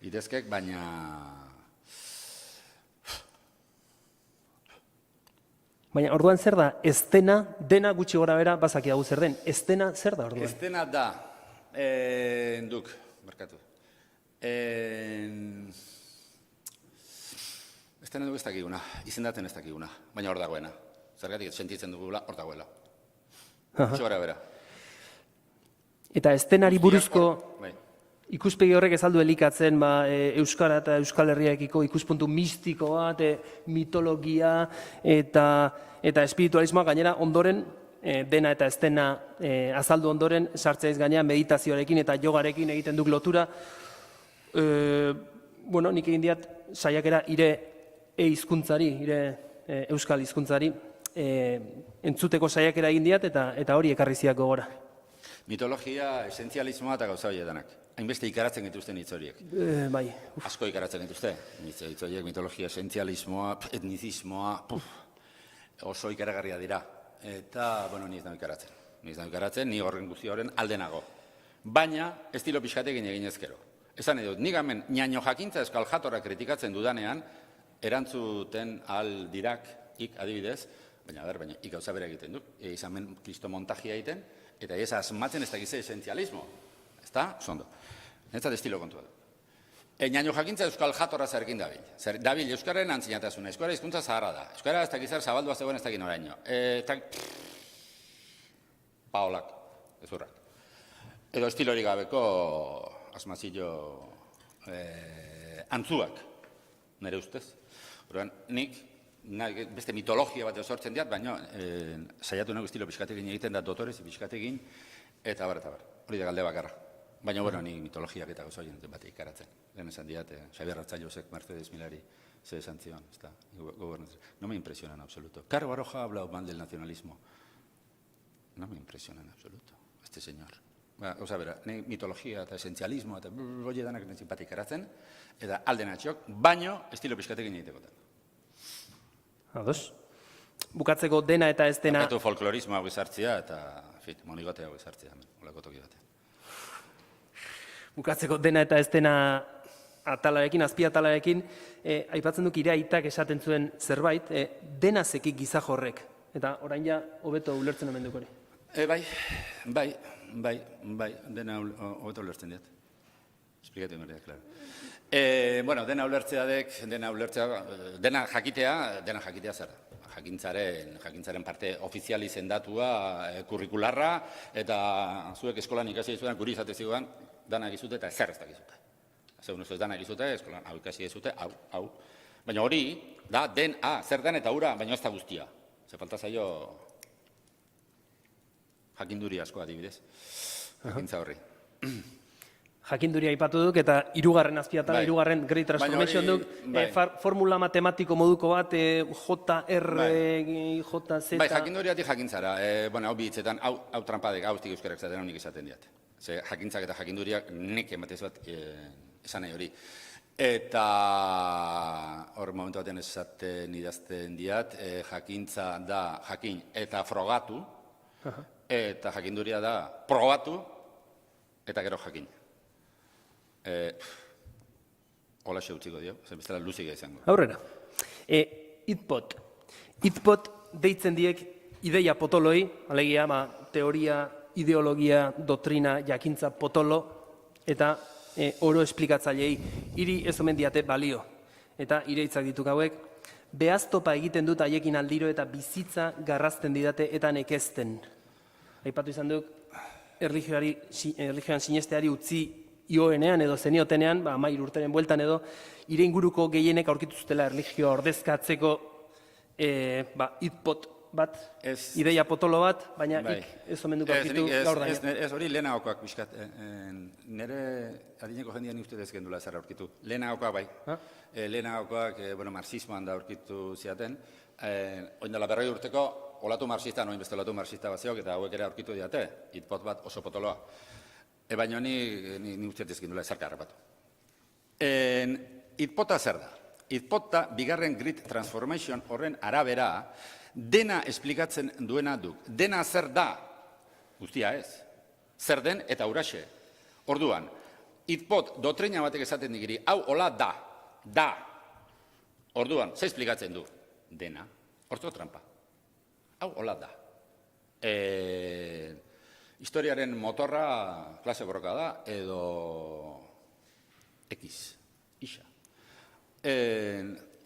idezkek, baina... Baina orduan zer da, ez dena gutxi gora bera bazakiagu zer den. Ez dena zer da orduan? Ez dena da, duk, barkatu. Ez dena duk ez dakiguna, izendatzen ez dakiguna, baina hor dagoena. Zergatik sentitzen dugula, hor dagoela. Gutxi gora bera. Eta ez denari buruzko ikuspegi horrek ez aldu elikatzen Euskara eta Euskal Herriakiko ikuspuntu mistiko bat, mitologia eta espiritualismoa gainera ondoren, dena eta ez dena azaldu ondoren, sartzea ez gainera meditazioarekin eta yogarekin egiten duk lotura. Bueno, nik egin diat saiakera ire hizkuntzari, ire euskal hizkuntzari, entzuteko saiakera egin diat eta hori ekarri ziak gogora. Mitologia, esentzialismoa eta gauza horietanak. Hainbeste ikaratzen dituzten hitz horiek. Bai, Asko ikaratzen dituzte. Hitz horiek, mitologia, esentzialismoa, etnizismoa, oso ikaragarria dira. Eta, bueno, ni ez nahi ikaratzen. Ni horren guzti horren alde nago. Baina, estilo pixkatekin egin ezkero. Esan edut, nik hemen ñaño jakintza euskal jatorra kritikatzen dudanean, erantzuten al dirak, ik adibidez, baina ik gauza bera egiten duk, izan men kristo montajia egiten, eta ez asmatzen ez da gize esentzialismo. Ez da? Zondo. Netzat estilo kontua du. Ñaño jakintza euskal jatorra zerkin dabil. Dabil euskararen antzinatasuna. Euskara hizkuntza zaharra da. Euskara ez dakizar zabaldua zegoen ez dakin oraino. Eta paolak, ezurrak. Edo estilorik gabeko asmazillo antzuak, nire ustez. Horren, nik beste mitologia bat sortzen diat, baina saiatu nago estilo pixkatekin egiten da dotorez, pixkatekin, eta bar. Hori da galde bakarra. Baina, bueno, ni mitologiak eta gauza horien bat ikaratzen. Lehen esan diat, Xabier Ratzailosek, Mercedes Milari, ze esan zion, no me impresiona en absoluto. Caro Baroja ha hablado mal del nacionalismo. No me impresiona en absoluto, este señor. Osa bera, mitologia eta esentzialismo eta hori danak nentzin bat ikaratzen, eta alde natxok, baino estilo pixkatekin egitekotan. Ados. Bukatzeko dena eta ez dena... Bakatu folklorismo hau izartzia eta monigote hau izartzia, olako toki batean. Bukatzeko dena eta ez dena atalarekin, azpiatalarekin, aipatzen duk ire aitak esaten zuen zerbait, dena zekik gizajorrek. Eta orain ja, hobeto ulertzen omen duk hori. Bai, dena hobeto ulertzen diat. Esplikatu inberdia, klaro. Bueno, dena jakitea zer da. Jakintzaren parte ofizial izendatua, kurrikularra, eta zuek eskolan ikasi dizuetan, guri izate ziguan, dana egizute eta ezer ez dakizute. Zeun ez dana egizute, eskolan hau ikasi egizute, hau. Baina hori, da, zer den eta hura, baina ez da guztia. Ze falta zaio jakinduri asko adibidez, jakintza horri. Jakinduria aipatu duk eta hirugarren azpiatala, hirugarren Great Transformation duk, formula matematiko moduko bat, JR, JZ... Bai, jakinduriatik jakintzara. Hau bi hitzetan, hau trampadek, hau estik euskerak zaten honik izaten diat. Ze jakintzak eta jakinduriak nek ematez bat esan nahi hori. Eta hor momentu batean esaten idazten diat, jakintza da jakin eta frogatu, eta jakinduria da probatu eta gero jakin. Hola utziko dio, zen bestela luzik izango. Aurrera. Itpot. Itpot deitzen diek ideia potoloi, alegia, teoria, ideologia, doktrina, jakintza potolo, eta oro esplikatzailei, hiri ez omen diate balio. Eta ireitzak dituk hauek, behaztopa egiten dut haiekin aldiro eta bizitza garrazten didate eta nekezten. Aipatu izan duk, erlijioan sinesteari utzi ioenean edo zeniotenean, 10 urteren bueltan edo, ire inguruko gehienek aurkitu zutela erlijioa ordezkatzeko itpot bat, ideia potolo bat, baina ez omen duk aurkitu gaur daño. Ez hori lehenagokoak bizkat, nire adineko jendean uste dezkendula zer aurkitu. Lehenagokoak bai, lehenagokoak marxismoan da aurkitu ziaten, oindela 40 urteko olatu marxista, noin beste olatu marxista bat zeok, eta hauek ere aurkitu diate, itpot bat oso potoloa. Baina ni uste dezkendula ezarka harrapatu. Itpota zer da? Itpota, bigarren Great Transformation horren arabera, dena esplikatzen duena duk. Dena zer da? Guztia ez. Zer den eta huraxe. Orduan, itpot dotrina batek esaten digiri, hau hola da. Da. Orduan, ze esplikatzen du? Dena. Hortzo trampa. Hau hola da. Historiaren motorra klase borroka da, edo X, isa.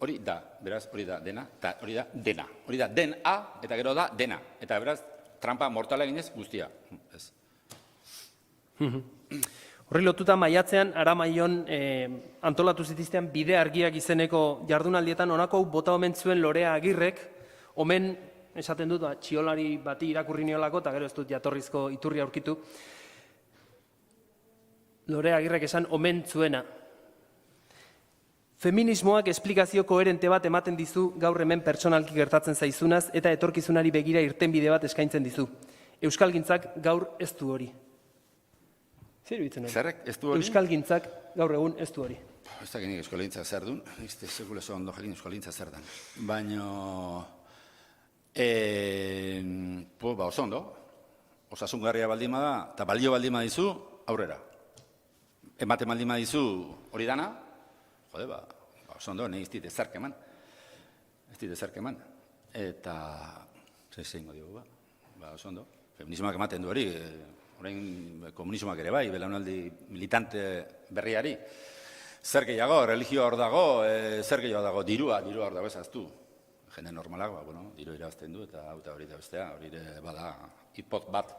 Hori da, beraz, hori da dena, eta hori da dena. Hori da den-a, eta gero da dena. Eta beraz, trampa mortala eginez guztia. Horri lotuta maiatzean, Aramaion antolatu zitiztean bide argiak izeneko jardunaldietan honako bota omen zuen Lorea Agirrek, omen esaten dut, txiolari bati irakurri niolako, eta gero ez dut jatorrizko iturria aurkitu. Lorea Agirrek esan omen zuena, Feminismoak esplikazio koherente bat ematen dizu gaur hemen pertsonalki gertatzen zaizunaz eta etorkizunari begira irtenbide bat eskaintzen dizu. Euskalgintzak gaur ez du hori. Zer iruditzen hori? Zerrek, ez du hori? Euskalgintzak gaur egun ez du hori. Ez dakit nik euskalgintzak zer duen, ez sekula zo ondo jakin euskalgintzak zer den. Baina, oso ondo, osasungarria baldin bada, eta balio baldin badizu, aurrera. Ematen baldin badizu hori dana, jode, oso ondo, nahi ez dit ezark eman. Ez dit ezark eman. Eta, zein dugu, oso ondo. Feminismoak ematen du hori, orain komunismoak ere bai, belaunaldi militante berriari. Zer gehiago, religioa hor dago, zer gehiago dago, dirua hor dago ezaztu. Jende normalak, diru irabazten du, eta hori da bestea, hori ere bada hitpot bat.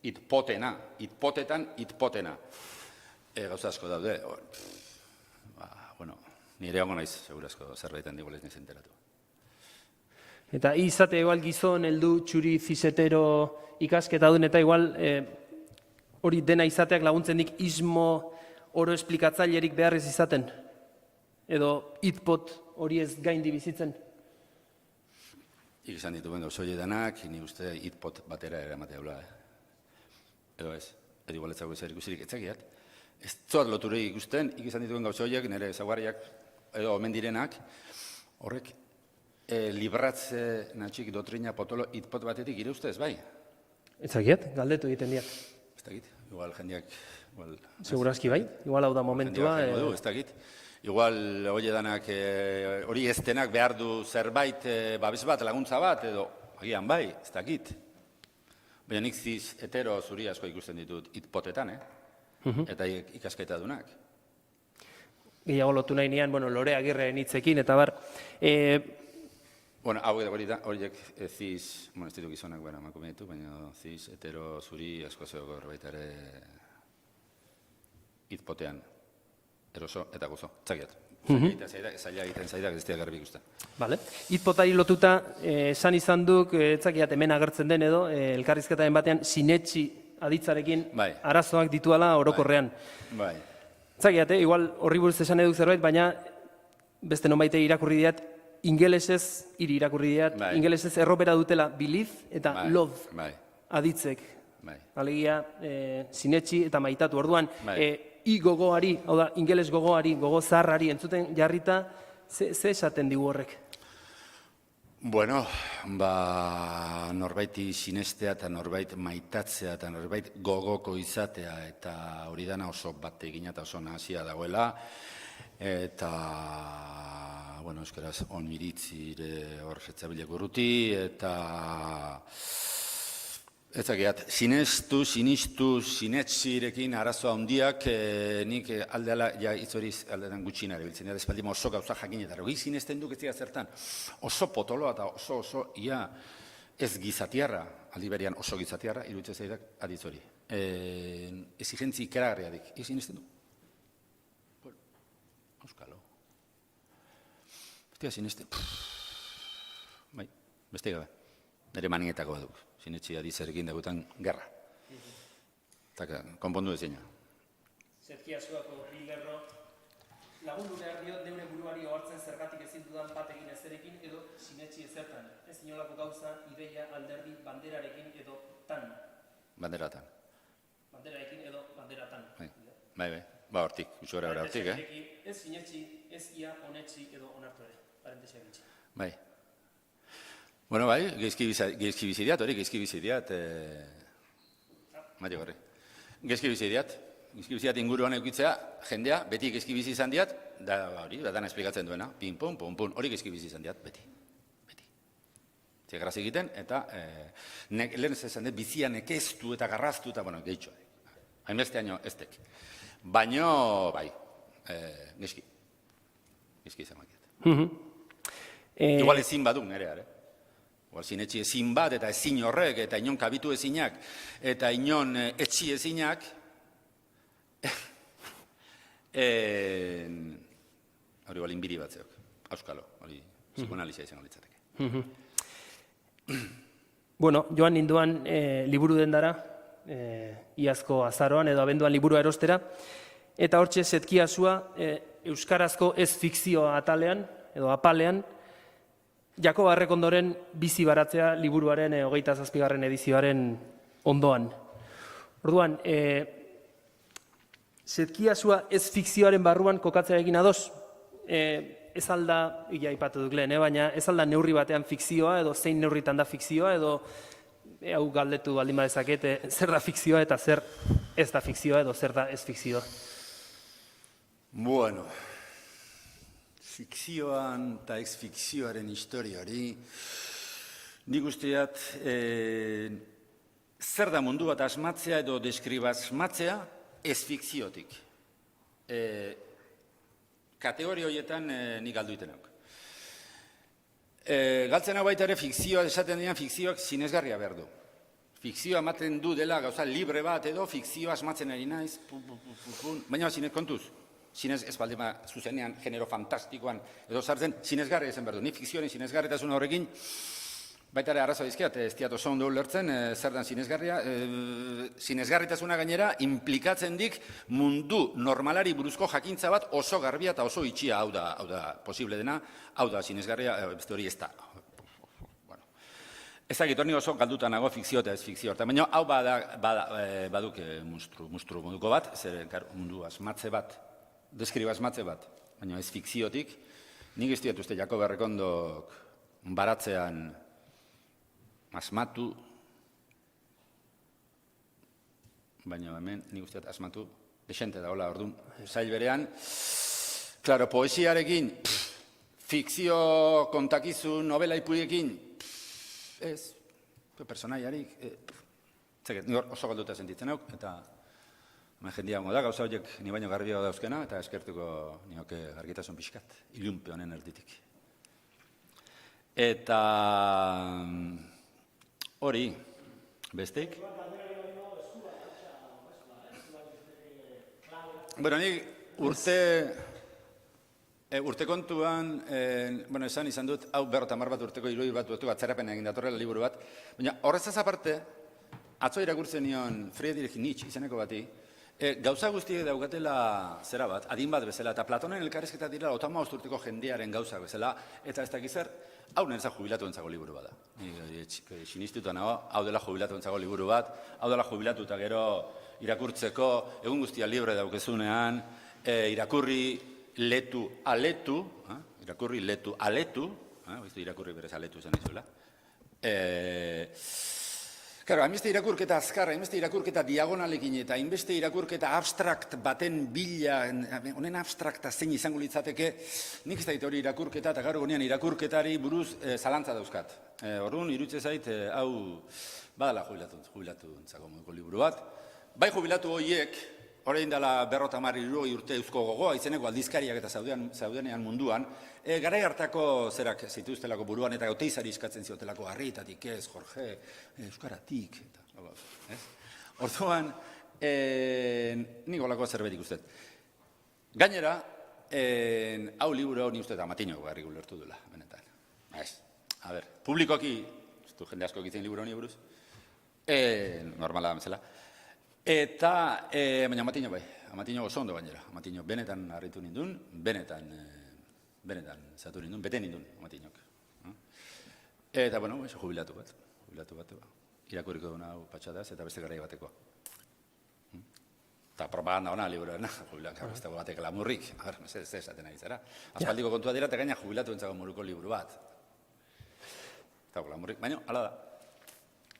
Hitpotena. Gauza asko daude, nire hongo naiz, segurazko zerbaiten digolez niz enteratu. Eta izate igual gizon, heldu, txuri, zizetero, ikasketa duen, eta igual hori dena izateak laguntzen dik ismo oro esplikatzailerik beharrez izaten? Edo hitpot hori ez gaindi bizitzen? Izan dituen gauzoie denak, ni uste hitpot batera ere ematea hula. Edo ez, edo igualetzago ezer ikusirik etzakiat. Ez zoat loturei ikusten, izan dituen gauzoiek, nire ezaguarriak, edo omen direnak, horrek libratze natxik dotrina potolo hitpot batetik ire ustez, bai? Etzakiat, galdetu egiten diat. Ez dakit, igual jendeak... Segurazki bai, igual hau da momentua. Ez dakit, igual hori edanak, hori eztenak behar du zerbait, babes bat, laguntza bat, edo agian bai, ez dakit. Baina nik ziz hetero zuri asko ikusten ditut hitpotetan, eta ikasketa dunak. Gehiago lotu nahi nian, Lore Agirreen hitzekin, eta bar... Horiek ziz, ez ditu gizonak emakume ditu, baina ziz hetero zuri asko zegoen baita ere hitpotean, eroso eta gozo, txakiat. Zaila egiten zaidak ez diak garbi ikusten. Hitpotari lotuta, esan izan duk, txakiat hemen agertzen den edo, elkarrizketaren batean, sinetxi aditzarekin arazoak dituala orokorrean. Txakiat, igual horri buruz esan eduk zerbait, baina beste nonbaite irakurri diat, ingelesez, irakurri diat, ingelesez erropera dutela believe eta love aditzek. Alegia, sinetxi eta maitatu. Orduan, gogoari, hau da, ingeles gogoari, gogo zaharrari entzuten jarrita, ze esaten digu horrek? Bueno, norbaiti sinestea eta norbait maitatzea eta norbait gogoko izatea eta hori dana oso bat egina eta oso nahazia dagoela eta euskaraz oniritzire hor setzabilek urruti eta ezakiat, sinistu, sinetxirekin arazoa handiak nik aldeala, itzoriz aldean gutxinare biltzen dira, espaldima oso gauza jakinetar. Hori sinesten duk ez dira zertan, oso potoloa eta oso ia ez gizatiarra, aldi berian oso gizatiarra, iruditzen zaidak aditzori. Exigentzi ikeragarriadik, sinesten du? Euskalo. Bestia sinesten, beste gabe, nire maninetako baduk. Sinetxi adizerrekin dagoetan gerra. Eta konpondu ezina. Zetkiazuako Hilerro, lagundu behar dio deure buruari ohartzen zergatik ezin dudan bat egin ezerekin edo sinetxi ezertan. Ez inolako gauza, ideia, alderdi, banderarekin edo tan. Banderatan. Banderarekin edo banderatan. Bai, hortik, usora gara hortik, Ez sinetxi, ez ia, onetxi edo onartu ere. Parentesiak bitxi. Bai. Bueno, geizki bizidiat, hori geizki bizidiat, Mario Garri. Geizki bizidiat inguruan eukitzea, jendea, beti geizki bizi izan diat, da hori, dana esplikatzen duena, pin, pum, hori geizki bizi izan diat, beti. Ziegaraz egiten, eta lehen ez esan dut, bizia nekeztu eta garraztu, eta, gehitxo. Hainbesteaino ez tek. Baino, geizki. Geizki izan makiet. Igual ezin badu nerea, Igual sinetxi ezin bat eta ezin horrek eta inon kabitu ezinak eta inon etxi ezinak hori igual inbiri batzeok, auskalo, hori psikoanalizia izango litzateke. Bueno, joan ninduan liburu dendara, iazko azaroan edo abenduan liburua erostera, eta hortxe Zetkiasua euskarazko ez fikzioa atalean, edo apalean, Jakob Arrekondoren Bizi baratzea liburuaren 27. edizioaren ondoan. Orduan, Setkiasua ez fikzioaren barruan kokatzearekin ados, ez alda, ia aipatu duk lehen, baina ez alda neurri batean fikzioa, edo zein neurritan da fikzioa, edo hau galdetu baldin badezakete, zer da fikzioa eta zer ez da fikzioa, edo zer da ez fikzioa. Bueno, fikzioan eta ex-fikzioaren historiari, nik usteat, zer da mundu bat asmatzea edo deskribasmatzea ez fikziotik. Kategoria horietan nik galdu iten hauk. Galtzen hau baita ere fikzioa, esaten dian fikzioak sinesgarria behar du. Fikzioa ematen du dela gauza libre bat edo fikzioa asmatzen ari naiz, baina sinez kontuz. Sinez ez baldima zuzenean, genero fantastikoan edo sartzen, sinesgarria ezen behar du. Ni fikzioaren sinesgarritasun horrekin, baita ere arrazo dizkiat, ez diat oso ondo ulertzen, zer dan sinesgarria. Sinesgarritasuna gainera implikatzen dik mundu normalari buruzko jakintza bat oso garbia eta oso itxia, hau da posible dena, hau da sinesgarria, beste hori ez da. Ez dakit, hori oso galduta nago fikzio eta ez fikzio. Baina hau baduk mustru moduko bat, zer mundu asmatze bat, deskriba asmatze bat, baina ez fikziotik, nik ez diat uste Jakob Arrekondok baratzean asmatu, baina hemen nik usteat asmatu, desente da, hola, orduan, zail berean. Claro, poesiarekin, fikzio kontakizun, novela ipuiekin, ez, personaiarik, oso galduta sentitzen hauk, eta jendia hongo da, gauza horiek ni baino garbiago dauzkena, eta eskertuko nioke argitasun pixkat, ilunpe honen erditik. Eta hori, besteik? Bueno, nik urte kontuan, esan izan dut, hau 50 bat urteko irudi bat dutu, atzerapen egin datorrela liburu bat, baina horrezaz aparte, atzo irakurtzen nion Friedrich Nietzsche izeneko bati, gauza guztiek daugatela zera bat, adin bat bezala, eta Platonen elkarrizketa dira 35 urteko jendearen gauzak bezala, eta ez dakizer, hau nereza jubilatu entzago liburu bat da. Sinistuta nago, hau dela jubilatu entzago liburu bat, hau dela jubilatu eta gero irakurtzeko, egun guztia libre daukezunean, irakurri letu aletu, irakurri berez aletu zen izula. Claro, hainbeste irakurketa azkarra, hainbeste irakurketa diagonalekin eta hainbeste irakurketa abstrakt baten bila, honen abstrakta zein izango litzateke, nik ez dait hori irakurketa eta gaur gonean irakurketari buruz zalantza dauzkat. Orduan, irutze zait, hau badala jubilatu entzako moduko liburu bat. Bai jubilatu horiek, orain dela 50 urte eusko gogoa, izeneko aldizkariak eta zaudenean munduan, garai hartako zerak zituztelako buruan eta Oteizari eskatzen ziotelako harrietatik ez, Jorge, euskaratik, eta ez? Orduan, nik olako zerbait ikusten. Gainera, hau liburu hau ni uste eta Matino garrik ulertu dula, benetan. Ez, a ber, publikoki, ez du jende asko egitzen liburu honi buruz, normala bezala, eta, baina Matino oso ondo gainera, Matino benetan harritu nindun, benetan zatu nindun, bete nindun Matinok. Eta, bueno, jubilatu bat, irakurriko duna hau patxadaz eta beste garai batekoa. Eta propaganda hona liburuena, jubilatu batek lamurrik, a ber, ez esaten ari zara. Aspaldiko kontua dira eta gaina jubilatu entzago moruko liburu bat. Eta lamurrik, baina, hala da.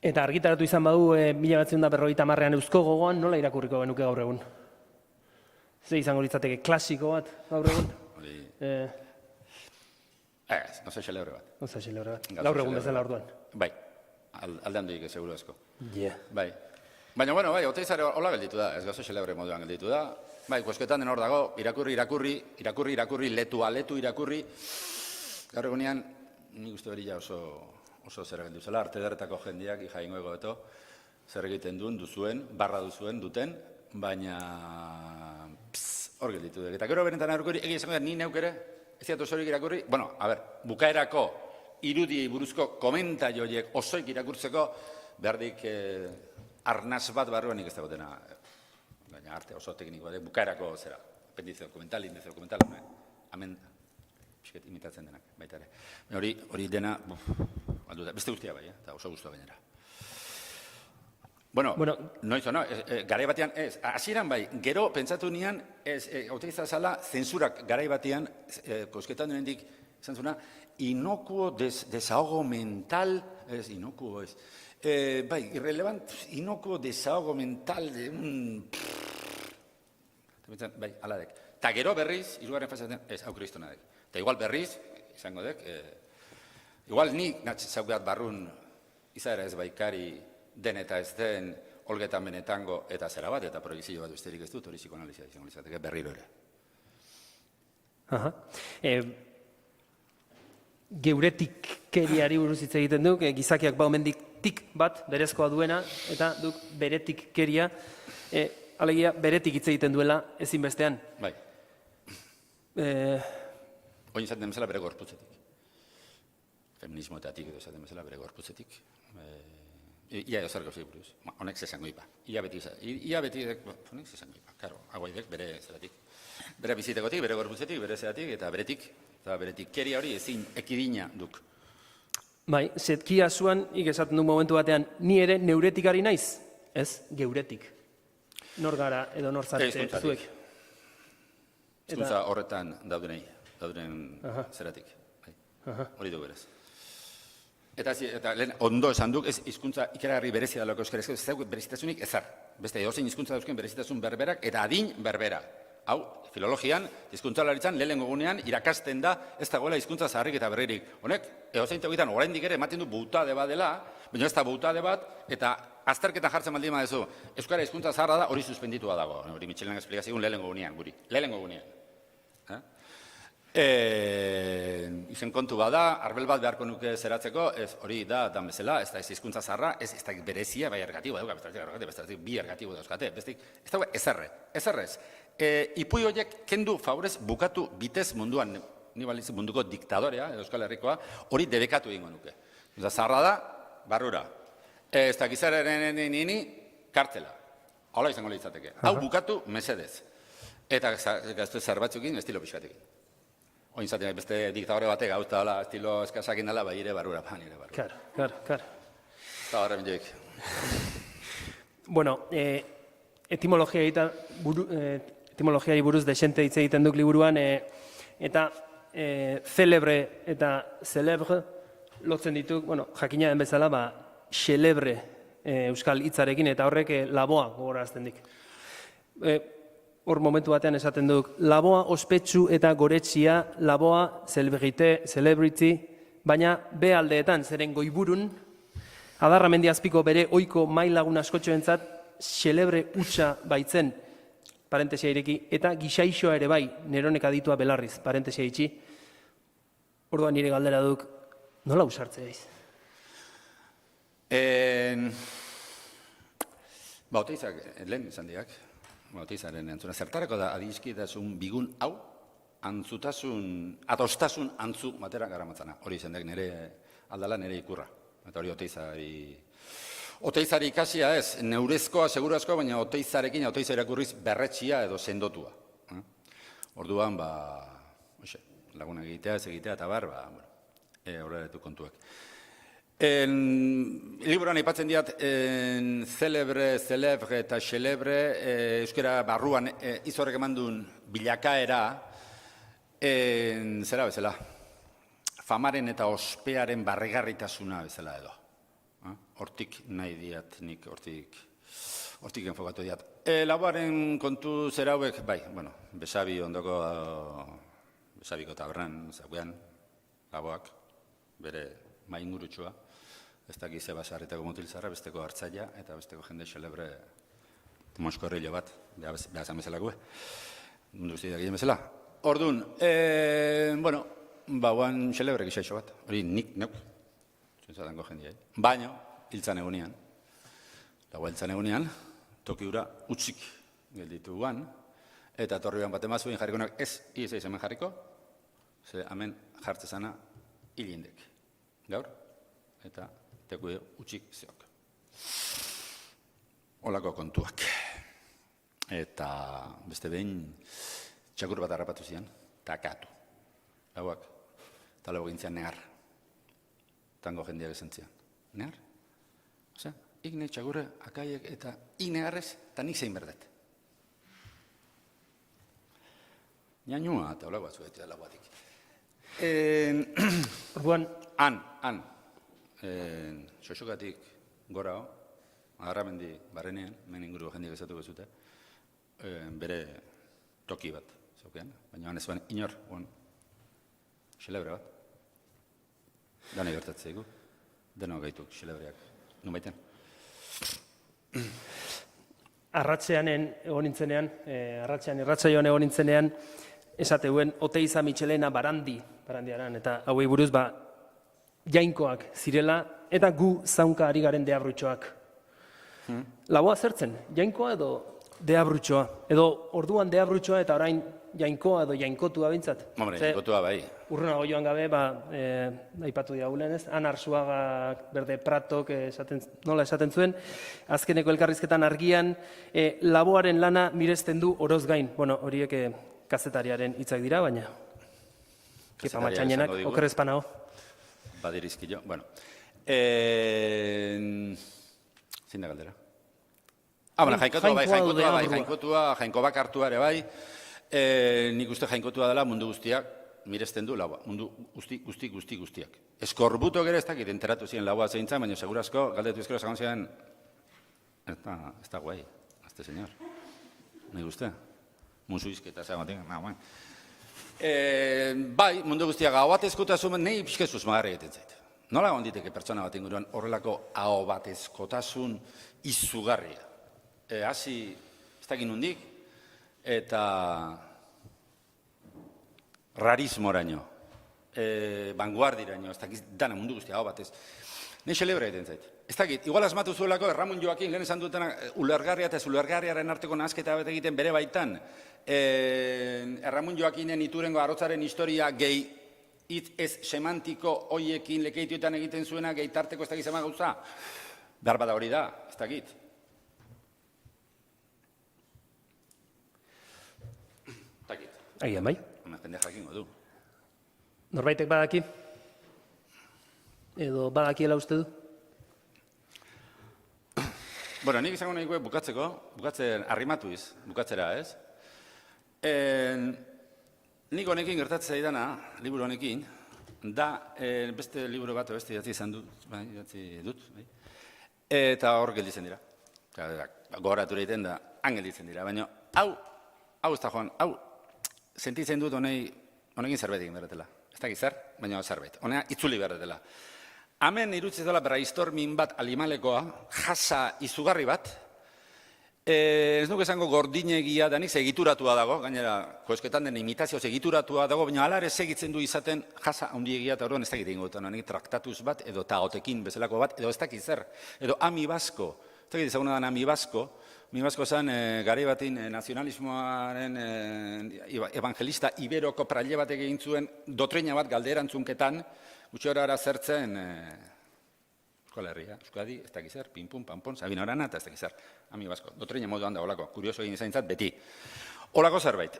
Eta argitaratu izan badu 1950ean eusko gogoan, nola irakurriko genuke gaur egun? Ze izango litzateke klasiko bat gaur egun? No sé, xelebre bat. Gaur egun bezala orduan. Bai, aldean duik seguru asko. Bai. Baina, bueno, bai, Oteizare hola gelditu da, ez gazo xelebre moduan gelditu da. Bai, kuesketan den hor dago, irakurri, letu irakurri. Gaur egunean, nik uste hori ja oso zer gelditu zela, arte derretako jendeak, jaingo egoeto, zer egiten duzuen, barra duten, baina hor gelditu dut. Eta gero benetan irakurri, egia izango da, ni neuk ere, ez diatu osorik irakurri, bueno, a ber, bukaerako irudiei buruzko komentaioiek osoik irakurtzeko, berdik arnaz bat barruan nik ez dagotena, baina arte oso teknikoa, bukaerako zera, apendize dokumental, indize dokumental, hemen pixket imitatzen denak, baita ere. Hori dena, beste guztia bai, eta oso guztua gainera. Bueno, noiz ono, garai batean ez, hasieran bai, gero pentsatu nian, hautagintza zala, zensurak garai batean, kosketan duendik, izan zuna, inokuo desahogo mental, inokuo ez, bai, irrelevant, inokuo desahogo mental de un... Bai, aladek. Ta gero berriz, irugarren fazaten, ez, hau kristona dek. Ta igual berriz, izango dek, igual ni, zaukat barrun, izaera ez baikari, den eta ez den, olgetan benetango eta zera bat, eta proizio bat besterik ez dut, hori psikoanalizia izango izateke, berriro ere. Geuretik keriari buruz hitz egiten duk, gizakiak baumendik tik bat, berezkoa duena, eta duk beretik keria, alegia beretik hitz egiten duela ezinbestean. Bai. Oin izaten bezala bere gorputzetik. Feminismoetatik edo izaten bezala bere gorputzetik. Ia zer gauzei buruz. Honek zesango ipa. Ia beti, honek zesango ipa. Karo, aguaidek bere zeratik. Bere bizitekotik, bere gorputzetik, bere zeratik, eta beretik keria hori ezin ekidina duk. Bai, zetkia zuan, esaten du momentu batean, ni ere neuretikari naiz, ez, geuretik. Nor gara edo nor zarete zuek. Hizkuntza horretan dauden zeratik. Hori dugu beraz. Eta lehen ondo esan duk, ez hizkuntza ikaragarri berezia dalako euskaraz, ez dauk berezitasunik ezar. Beste edozein hizkuntza dauzken berezitasun berberak eta adin berbera. Hau, filologian, hizkuntzalaritzan lehenengo gunean irakasten da ez dagoela hizkuntza zaharrik eta berririk. Honek, edozein tegoetan oraindik ere ematen du buutade bat dela, baina ez da buutade bat, eta azterketan jartzen baldin badezu, euskara hizkuntza zaharra da, hori suspenditua dago. Hori Michelenak esplikazioen lehenengo gunean, guri. Lehenengo gunean. Izen kontu bada, arbel bat beharko nuke zeratzeko, ez hori da dan bezala, ez da ez hizkuntza zaharra, ez da berezia, bai ergatibo dauka, bestatik bi ergatibo dauzkate, bestik, ez dago ezerrez. Ipui horiek kendu favorez bukatu bitez munduan, ni baliz munduko diktadorea, Euskal Herrikoa, hori debekatu egingo nuke. Zaharra da, barrura. Ez da gizararen nini, kartzela. Hala izango litzateke. Hau bukatu mesedez. Eta gaztu zerbatzukin, estilo pixkatekin. Oin zaten beste diktadore batek gauta dela, estilo eskazakin dela, bai ere barrura, nire barrura. Kar. Eta horre bindeik. Bueno, etimologiari buruz desente hitz egiten duk liburuan, eta celebre eta celebre lotzen dituk, bueno, jakina den bezala, xelebre euskal hitzarekin, eta horrek laboa gogorazten dik. Hor momentu batean esaten duk, laboa ospetsu eta goretsia, laboa celebrity, baina be aldeetan, zeren goiburun, Adarra Mendiazpiko bere ohiko mailagun askotxoentzat xelebre hutsa baitzen, parentesia ireki, eta gixaixoa ere bai, neronek aditua belarriz, parentesia itxi. Orduan nire galdera duk, nola usartzea iz? Oteizak, lehen izan diak, Oteizaren entzuna, zertarako da adizkitasun bigun hau, adostasun antzu batera garamatzana. Hori izan dek nire aldala nire ikurra. Eta hori Oteizari ikasia ez, neurezkoa, segurazkoa, baina Oteizarekin, Oteiza irakurriz berretxia edo sendotua. Orduan, laguna egitea, ez egitea, eta horretu kontuak. Liburan aipatzen diat, celebre eta xelebre, euskara barruan izorrek eman duen bilakaera, zera bezala, famaren eta ospearen barregarritasuna bezala edo. Hortik nahi diat, nik hortik enfokatu diat. Laboaren kontu zera hauek, besabi ondoko, besabiko tabernan, zauean, laboak, bere maingurutxua, ez da gize basarretako mutilzarra, besteko hartzaia, eta besteko jende xelebre moskorrillo bat, behazan bezalako, mundu guzti da gien bezala. Orduan, guan xelebre gixaixo bat, hori nik neuk, zentzatango jendia, baina, hiltzan egunean, toki hura utzik gelditu guan, eta torriban bat emazuen jarrikonak ez hemen jarriko, ze hemen jartzezana hilindek. Gaur, eta tekue utzik zeok. Olako kontuak. Eta beste behin, txakur bat harrapatu zian, takatu. Lauak, eta lau egintzean nehar. Tango jendeak esan zian. Nehar? Osea, ik nahi txakurre, akaiek eta ik neharrez, eta nik zein berdet. Nianua, eta hola bat zuetea lauatik. Orduan, Han, xoxokatik gora ho, agarramendi barrenean, hemen inguru jendeak ezatuko zute, bere toki bat, zaukean, baina han ez zuen inor, xelebre bat. Dana gertatzeiku, deno gaituk xelebreak, nun baiten. arratsean egon nintzenean, irratsaioan egon nintzenean, esateuen Oteiza Michelena barandiaran, eta hauei buruz jainkoak zirela, eta gu zaunka ari garen deabrutxoak. Laboa zertzen, jainkoa edo deabrutxoa? Edo orduan deabrutxoa eta orain jainkoa edo jainkotua bintzat? Hombre, jainkotua bai. Urrunago joan gabe, aipatu diagulen ez, Han Arzuaga Berde Pratok nola esaten zuen, azkeneko elkarrizketan argian, laboaren lana miresten du oroz gain. Bueno, horiek kazetariaren hitzak dira, baina Kepa Matxainenak, okerrezpanago. Badirizkilo, bueno. Zein da galdera? Jainkoak hartua ere bai. Nik uste jainkotua dela mundu guztiak miresten du laua, mundu guztiak. Eskorbutok ere ez dakit enteratu ziren laua zeintzan, baina segurazko galdetu ezkero zagon ziren, ez da guai, azte senyor. Nik uste, musuizketa zagoatik, bai, mundu guztiak hau bat ezkotasun, nahi pixka susmagarri egiten zait. Nola gonditeke pertsona bat inguruan horrelako hau bat ezkotasun izugarria. Hasi, ez dakit nundik, eta rarismoraino, vanguardiraino, ez dakit dana mundu guztia hau batez. Nei xelebre egiten zait. Ez dakit, igual asmatu zuelako Erramun Joakin lehen esan dutena ulergarria eta ez ulergarriaren arteko nahasketa bat egiten bere baitan. Erramun Joakinen Iturengo Arrotzaren historia gehi hitz ez semantiko hoiekin lekeitioetan egiten zuena gehi tarteko ez dakit zema gauza. Behar bada hori da, ez dakit. Agian bai. Jende jakingo du. Norbaitek badaki? Edo badakiela uste du? Bueno, nik izango nahiko bukatzen arrimatuiz, bukatzera, ez? Nik honekin gertatzea idana, liburu honekin, da beste liburu bat beste idatzi izan dut, eta hor gelditzen dira. Gogoratu egiten da, han gelditzen dira, baina hau ez da joan, hau sentitzen dut honekin zerbait egin beretela. Ez dakit zer, baina zerbait. Honea itzuli beretela. Hemen irutzen dela brainstorming bat alimalekoa, jasa izugarri bat, ez nuke esango gordinegia da nik segituratua dago, gainera koesketan den imitazio segituratua dago, baina ala ere segitzen du izaten jasa handiegia eta orduan ez dakit egingo dut, nik traktatuz bat edo taotekin bezalako bat, edo ez dakit zer, edo amibasko, ez dakit ezaguna da amibasko, Mibasko zen, gari batin nazionalismoaren evangelista iberoko praile batek egin zuen dotrina bat galderantzunketan, gutxorara zertzen Euskal Herria, Euskadi, ez dakiz zer, pinpun, pampon, Sabino Arana, eta ez dakiz zer. Mibasko, dotrina moduan da olako, kurioso egin zaintzat, beti. Olako zerbait.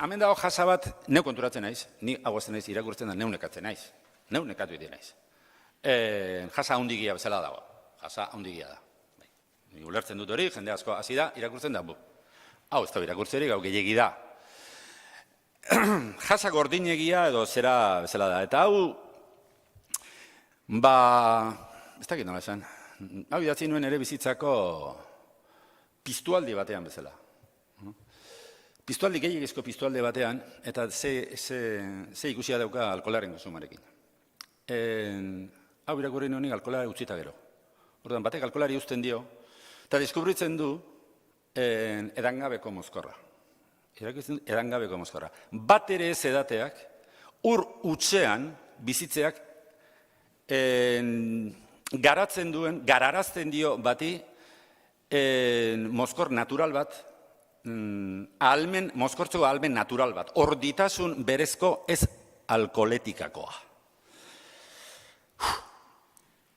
Hemen dago jasa bat, neu konturatzen naiz, ni hauazten naiz irakurtzen da neu nekatzen naiz. Neu nekatu edi naiz. Jasa hundigia bezala dago, jasa hundigia da. Ulertzen dut hori, jende asko hasi da, irakurtzen da, hau ez da irakurtzerik, hau gehiegi da. Jasa gordinegia edo zera bezala da, eta hau, ez dakit nola esan, hau idatzi nuen ere bizitzako piztualdi batean bezala. Piztualdi gehiagizko piztualdi batean, eta ze ikusia dauka alkoholaren konsumarekin. Hau irakurri nuenik alkoholare utzita gero. Orduan, batek alkoholari uzten dio, eta deskubritzen du edangabeko mozkorra. Edangabeko mozkorra. Bat ere ez edateak, ur utxean bizitzeak gararazten dio bati mozkor natural bat, mozkortzeko ahalmen natural bat, orditasun berezko ez alkoholetikakoa.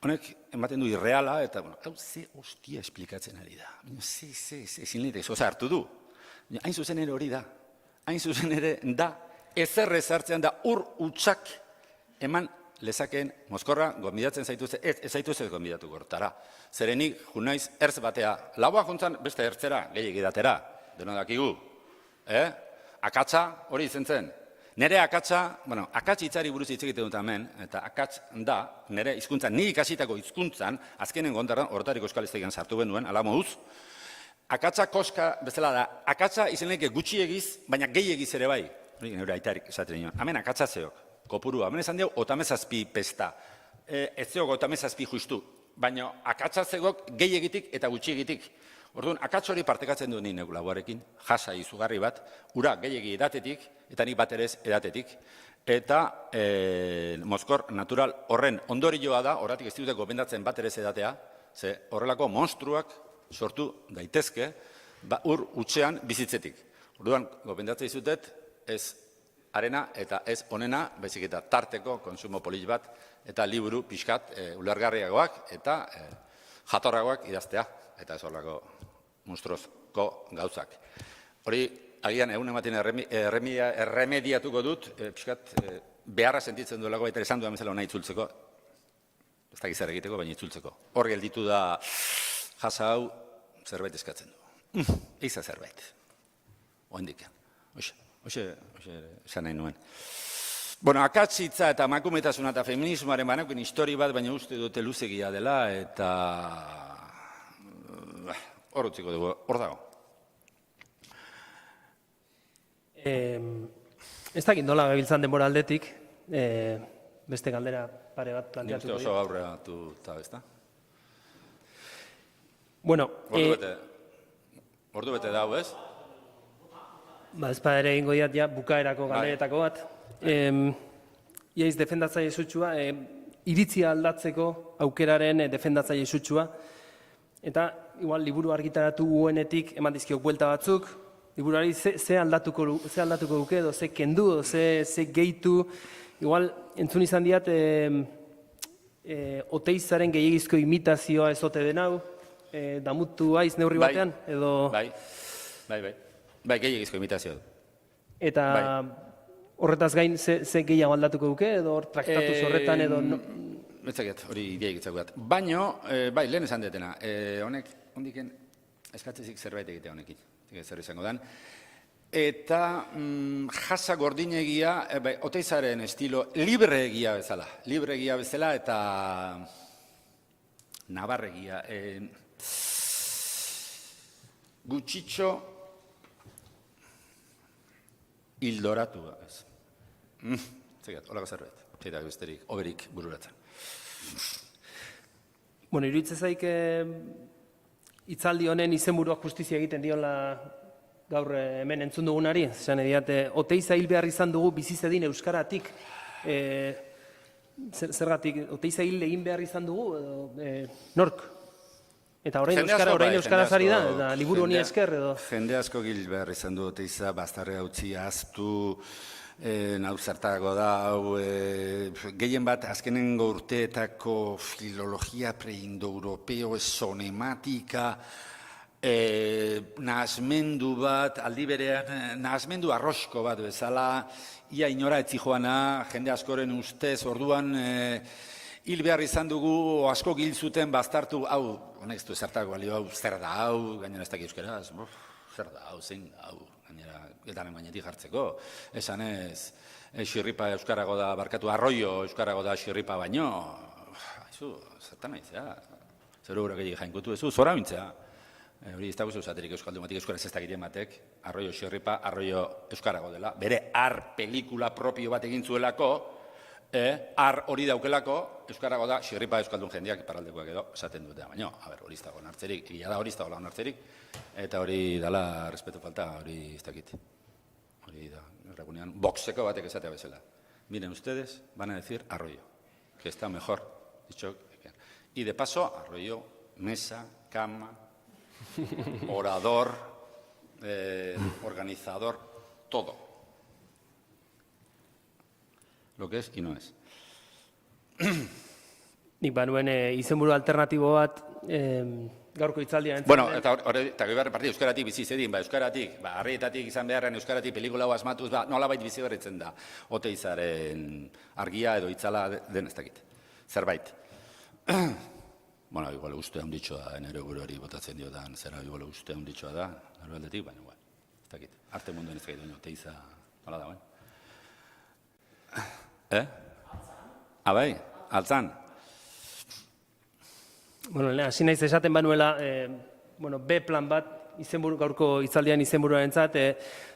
Honek ematen du irreala, eta, hau ze hostia esplikatzen ari da. Ezin litek, zoza hartu du. Hain zuzen ere hori da. hain zuzen ere da, ezer ezartzean da ur utxak eman lezakeen mozkorra gonbidatzen zaituzte, ez zaituzte gonbidatu gortara. Zerenik, junaiz, ertz batea, laua juntzan beste ertzera, gehiagidatera, deno dakigu. Akatsa hori izen zen. Nere akatsa, akats hitzari buruz hitz egiten dut hemen, eta akats da, nere hizkuntzan, ni ikasitako hizkuntzan, azkenen gondaran, horretariko euskalistegian sartu benuen, ala moduz, akatsa koska bezala da, akatsa izeneke gutxiegiz, baina gehiagiz ere bai. Hori nire aitarik esaten nion. Hemen akatsa zeok, kopurua. Hemen esan dugu, otamezazpi pesta. Ez zeok otamezazpi justu, baina akatsa zeok gehiagitik eta gutxiegitik. Orduan, akats hori partekatzen duen nire laguarekin, jasa izugarri bat, ura gehiagi edatetik, eta nik bat ere ez edatetik, eta mozkor natural horren ondorioa da, horretik ez dute gomendatzen bat ere ez edatea, ze horrelako monstruak sortu daitezke, ur utxean bizitzetik. Orduan, gomendatzen izutet, ez arena eta ez onena, baizik eta tarteko konsumo polit bat, eta liburu pixkat ulergarriagoak eta jatorragoak idaztea, eta ez horrelako monstruozko gauzak. Hori, agian egun ematen erremediatuko dut, pixkat beharra sentitzen duelako, eta esan duan bezala hona itzultzeko, ez da gizar egiteko, baina itzultzeko. Hor gelditu da jasa hau zerbait eskatzen du. Eiza zerbait. Oendik. Hoxe esan nahi nuen. Akatzitza eta makumetasuna eta feminismoaren banakoen histori bat, baina uste dute luzegia dela, eta hor utziko dugu, hor dago. Ez dakit nola gabiltzan denbora aldetik, beste galdera pare bat planteatuko. Nik uste oso aurreatu eta ez da? Bueno, ordu bete dago, ez? Ez pa ere egingo diat ja bukaerako galderetako bat. Iaiz defendatzaile zutxua, iritzia aldatzeko aukeraren defendatzaile zutxua, eta igual liburu argitaratu guenetik eman dizkiok buelta batzuk, liburuari ze aldatuko duke, edo ze kendu, edo ze gehitu, igual entzun izan diat Oteizaren gehiagizko imitazioa ez ote den hau, damutu aiz neurri batean, edo... Bai, gehiagizko imitazioa du. Eta horretaz gain ze gehiago aldatuko duke, edo traktatuz horretan, edo... Betzakiat, hori gehiagitzako bat. Baina, bai, lehen esan detena, honek, hondiken, eskatzezik zerbait egitea honekin, zer izango dan. Eta jasa gordinegia, Oteizaren estilo libreegia bezala, eta nabarregia. Gutxitxo hildoratu, ez. Zegat, holako zerbait, zeitak besterik, oberik bururatzen. Bueno, iruditzen zaik hitzaldi honen izenburuak justizia egiten diola gaur hemen entzun dugunari. Esan ediate, Oteiza hil behar izan dugu bizizedin euskaratik. Zergatik, Oteiza hil egin behar izan dugu, nork? Eta orain euskaraz ari da, eta liburu honi esker, edo? Jende asko hil behar izan du Oteiza, bastarre hautzi aztu, nau zertago da, gehien bat azkenengo urteetako filologia preindoeuropeo sonematika, nahasmendu bat, aldi berean, nahasmendu arrosko bat bezala, ia inora etzi joana, jende askoren ustez, orduan hil behar izan dugu, asko hil zuten bastartu, hau, honek ez du zertako balio, hau, zer da hau, gainera ez dakit euskaraz, zer da hau, zein da hau, gainera, getanen gainetik jartzeko, esan ez, xirripa euskarago da, barkatu, arroio euskarago da xirripa baino, haizu, zertan naizea, zer hori gehiagik jainkutu ezu, zora bintzea, hori ez dago zeuzaterik euskaldumatik euskaraz ez dakit ematek, arroio xirripa, arroio euskarago dela, bere ar pelikula propio bat egin zuelako, ar hori daukelako, euskarago da, xirripa euskaldun jendeak paraldekoak edo esaten dute, baina, hori ez dago onartzerik, egia da hori ez dago onartzerik, eta hori dala respeto falta, hori ez dakit. Hori da, erragunean, boxeko batek esatea bezala. Miren ustedes, van a decir arroyo, que está mejor dicho. Y de paso, arroyo, mesa, cama, orador, organizador, todo. Lo que es y no es. Nik banuen izenburu alternatibo bat, gaurko hitzaldia entzuten. Bueno, eta goi behar parti euskaratik bizi zedin, euskaratik, harrietatik izan beharren euskaratik pelikula hau asmatuz, nolabait bizi berritzen da. Oteizaren argia edo itzala den ez dakit. Zerbait. Bueno, igual uste handitxoa da, nire buruari botatzen diotan, zera igual uste handitxoa da, nire aldetik, baina igual, ez dakit. Arte munduen ez dakit, Oteiza, nola da, baina. Bai, altzan. Bueno, hasi naiz esaten banuela, B plan bat, gaurko hitzaldian izenburuarentzat,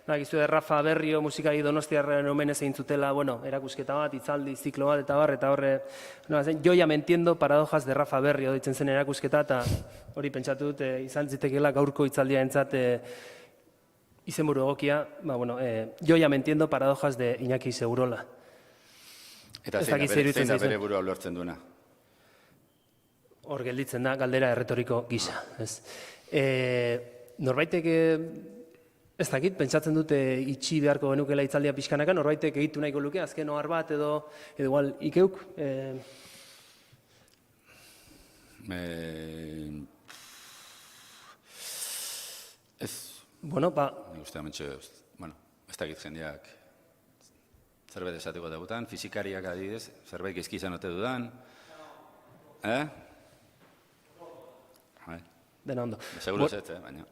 nagizu Rafa Berrio musikari donostiarren omenez egin zutela, erakusketa bat, hitzaldi, ziklo bat, eta horre, yo ya me entiendo paradojas de Rafa Berrio ditzen zen erakusketa, eta hori pentsatu dut, izan zitekeela gaurko hitzaldiarentzat izenburu egokia, yo ya me entiendo paradojas de Iñaki Segurola. Eta zein da bere burua ulertzen duena? Hor gelditzen da, galdera erretoriko gisa. Norbaitek, ez dakit, pentsatzen dute itxi beharko genukela hitzaldia pixkanaka, norbaitek egitu nahiko luke, azken ohar bat edo igual ikeuk? Ez. Bueno, Nik uste amentxe, ez dakit jendeak zerbait esateko dagoetan, fizikariak adidez, zerbait gezki izan ote dudan. Dena ondo. Seguro ez, baina.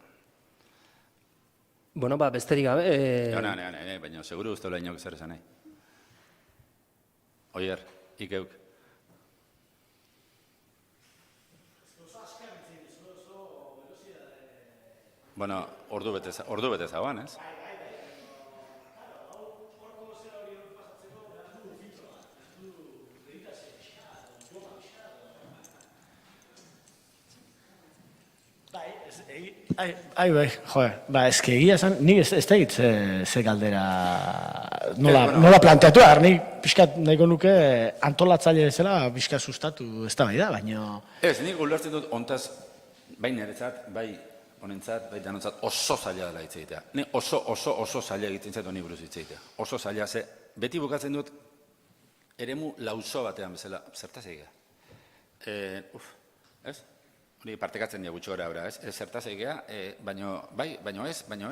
Bueno, besterik gabe... Baina seguro uste hola inok zer esan nahi. Oier, ikeuk. Bueno, ordu bete zauan, ez? Bai, eske egia esan, nik ez da egit ze galdera nola planteatu, nik pixkat nahiko nuke antolatzaile bezala pixkat sustatu ez da bai da, baina... Ez, nik ulertzen dut ontaz, bai niretzat, bai honentzat, bai danontzat oso zaila dela hitz egitea. Ni oso zaila egiten zait honi buruz hitz egitea. Oso zaila, ze beti bukatzen dut eremu lauso batean bezala, zertaz egitea. Ez? Hori partekatzen dira gutxo gara, ez zertaz egitea, baino ez, baino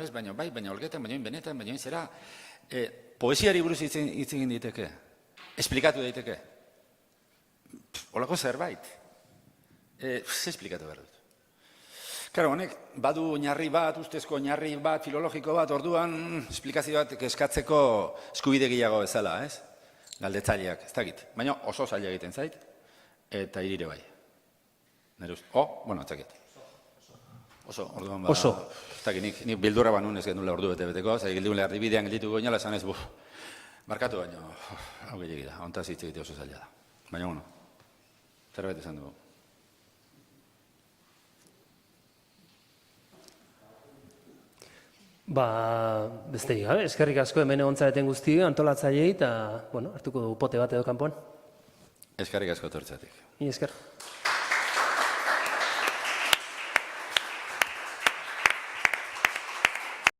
olgetan, baino benetan, baino zera, poesiari buruz hitz egin diteke, esplikatu daiteke. Olako zerbait, ze esplikatu behar dut. Karo, honek, badu oinarri bat, ustezko oinarri bat, filologiko bat, orduan, esplikazio bat eskatzeko eskubide gehiago bezala, ez? Galdetzaileak, ez dakit. Baina oso zaila egiten zait, eta irire bai. Atzakit. Oso, orduan ba... Oso. Ez dakit, nik bildurra banun ez gendula ordu bete-beteko, zai gildun lehar dibidean geldituko inala, esan ez, markatu baino, hau gehiagik da, ontaz hitz egitea oso zaila da. Baina, zerbait esan dugu. Besterik gabe, eskerrik asko hemen egontzareten guzti antolatzaileei eta, hartuko dugu pote bat edo kanpoan. Eskerrik asko tortzatik. Esker.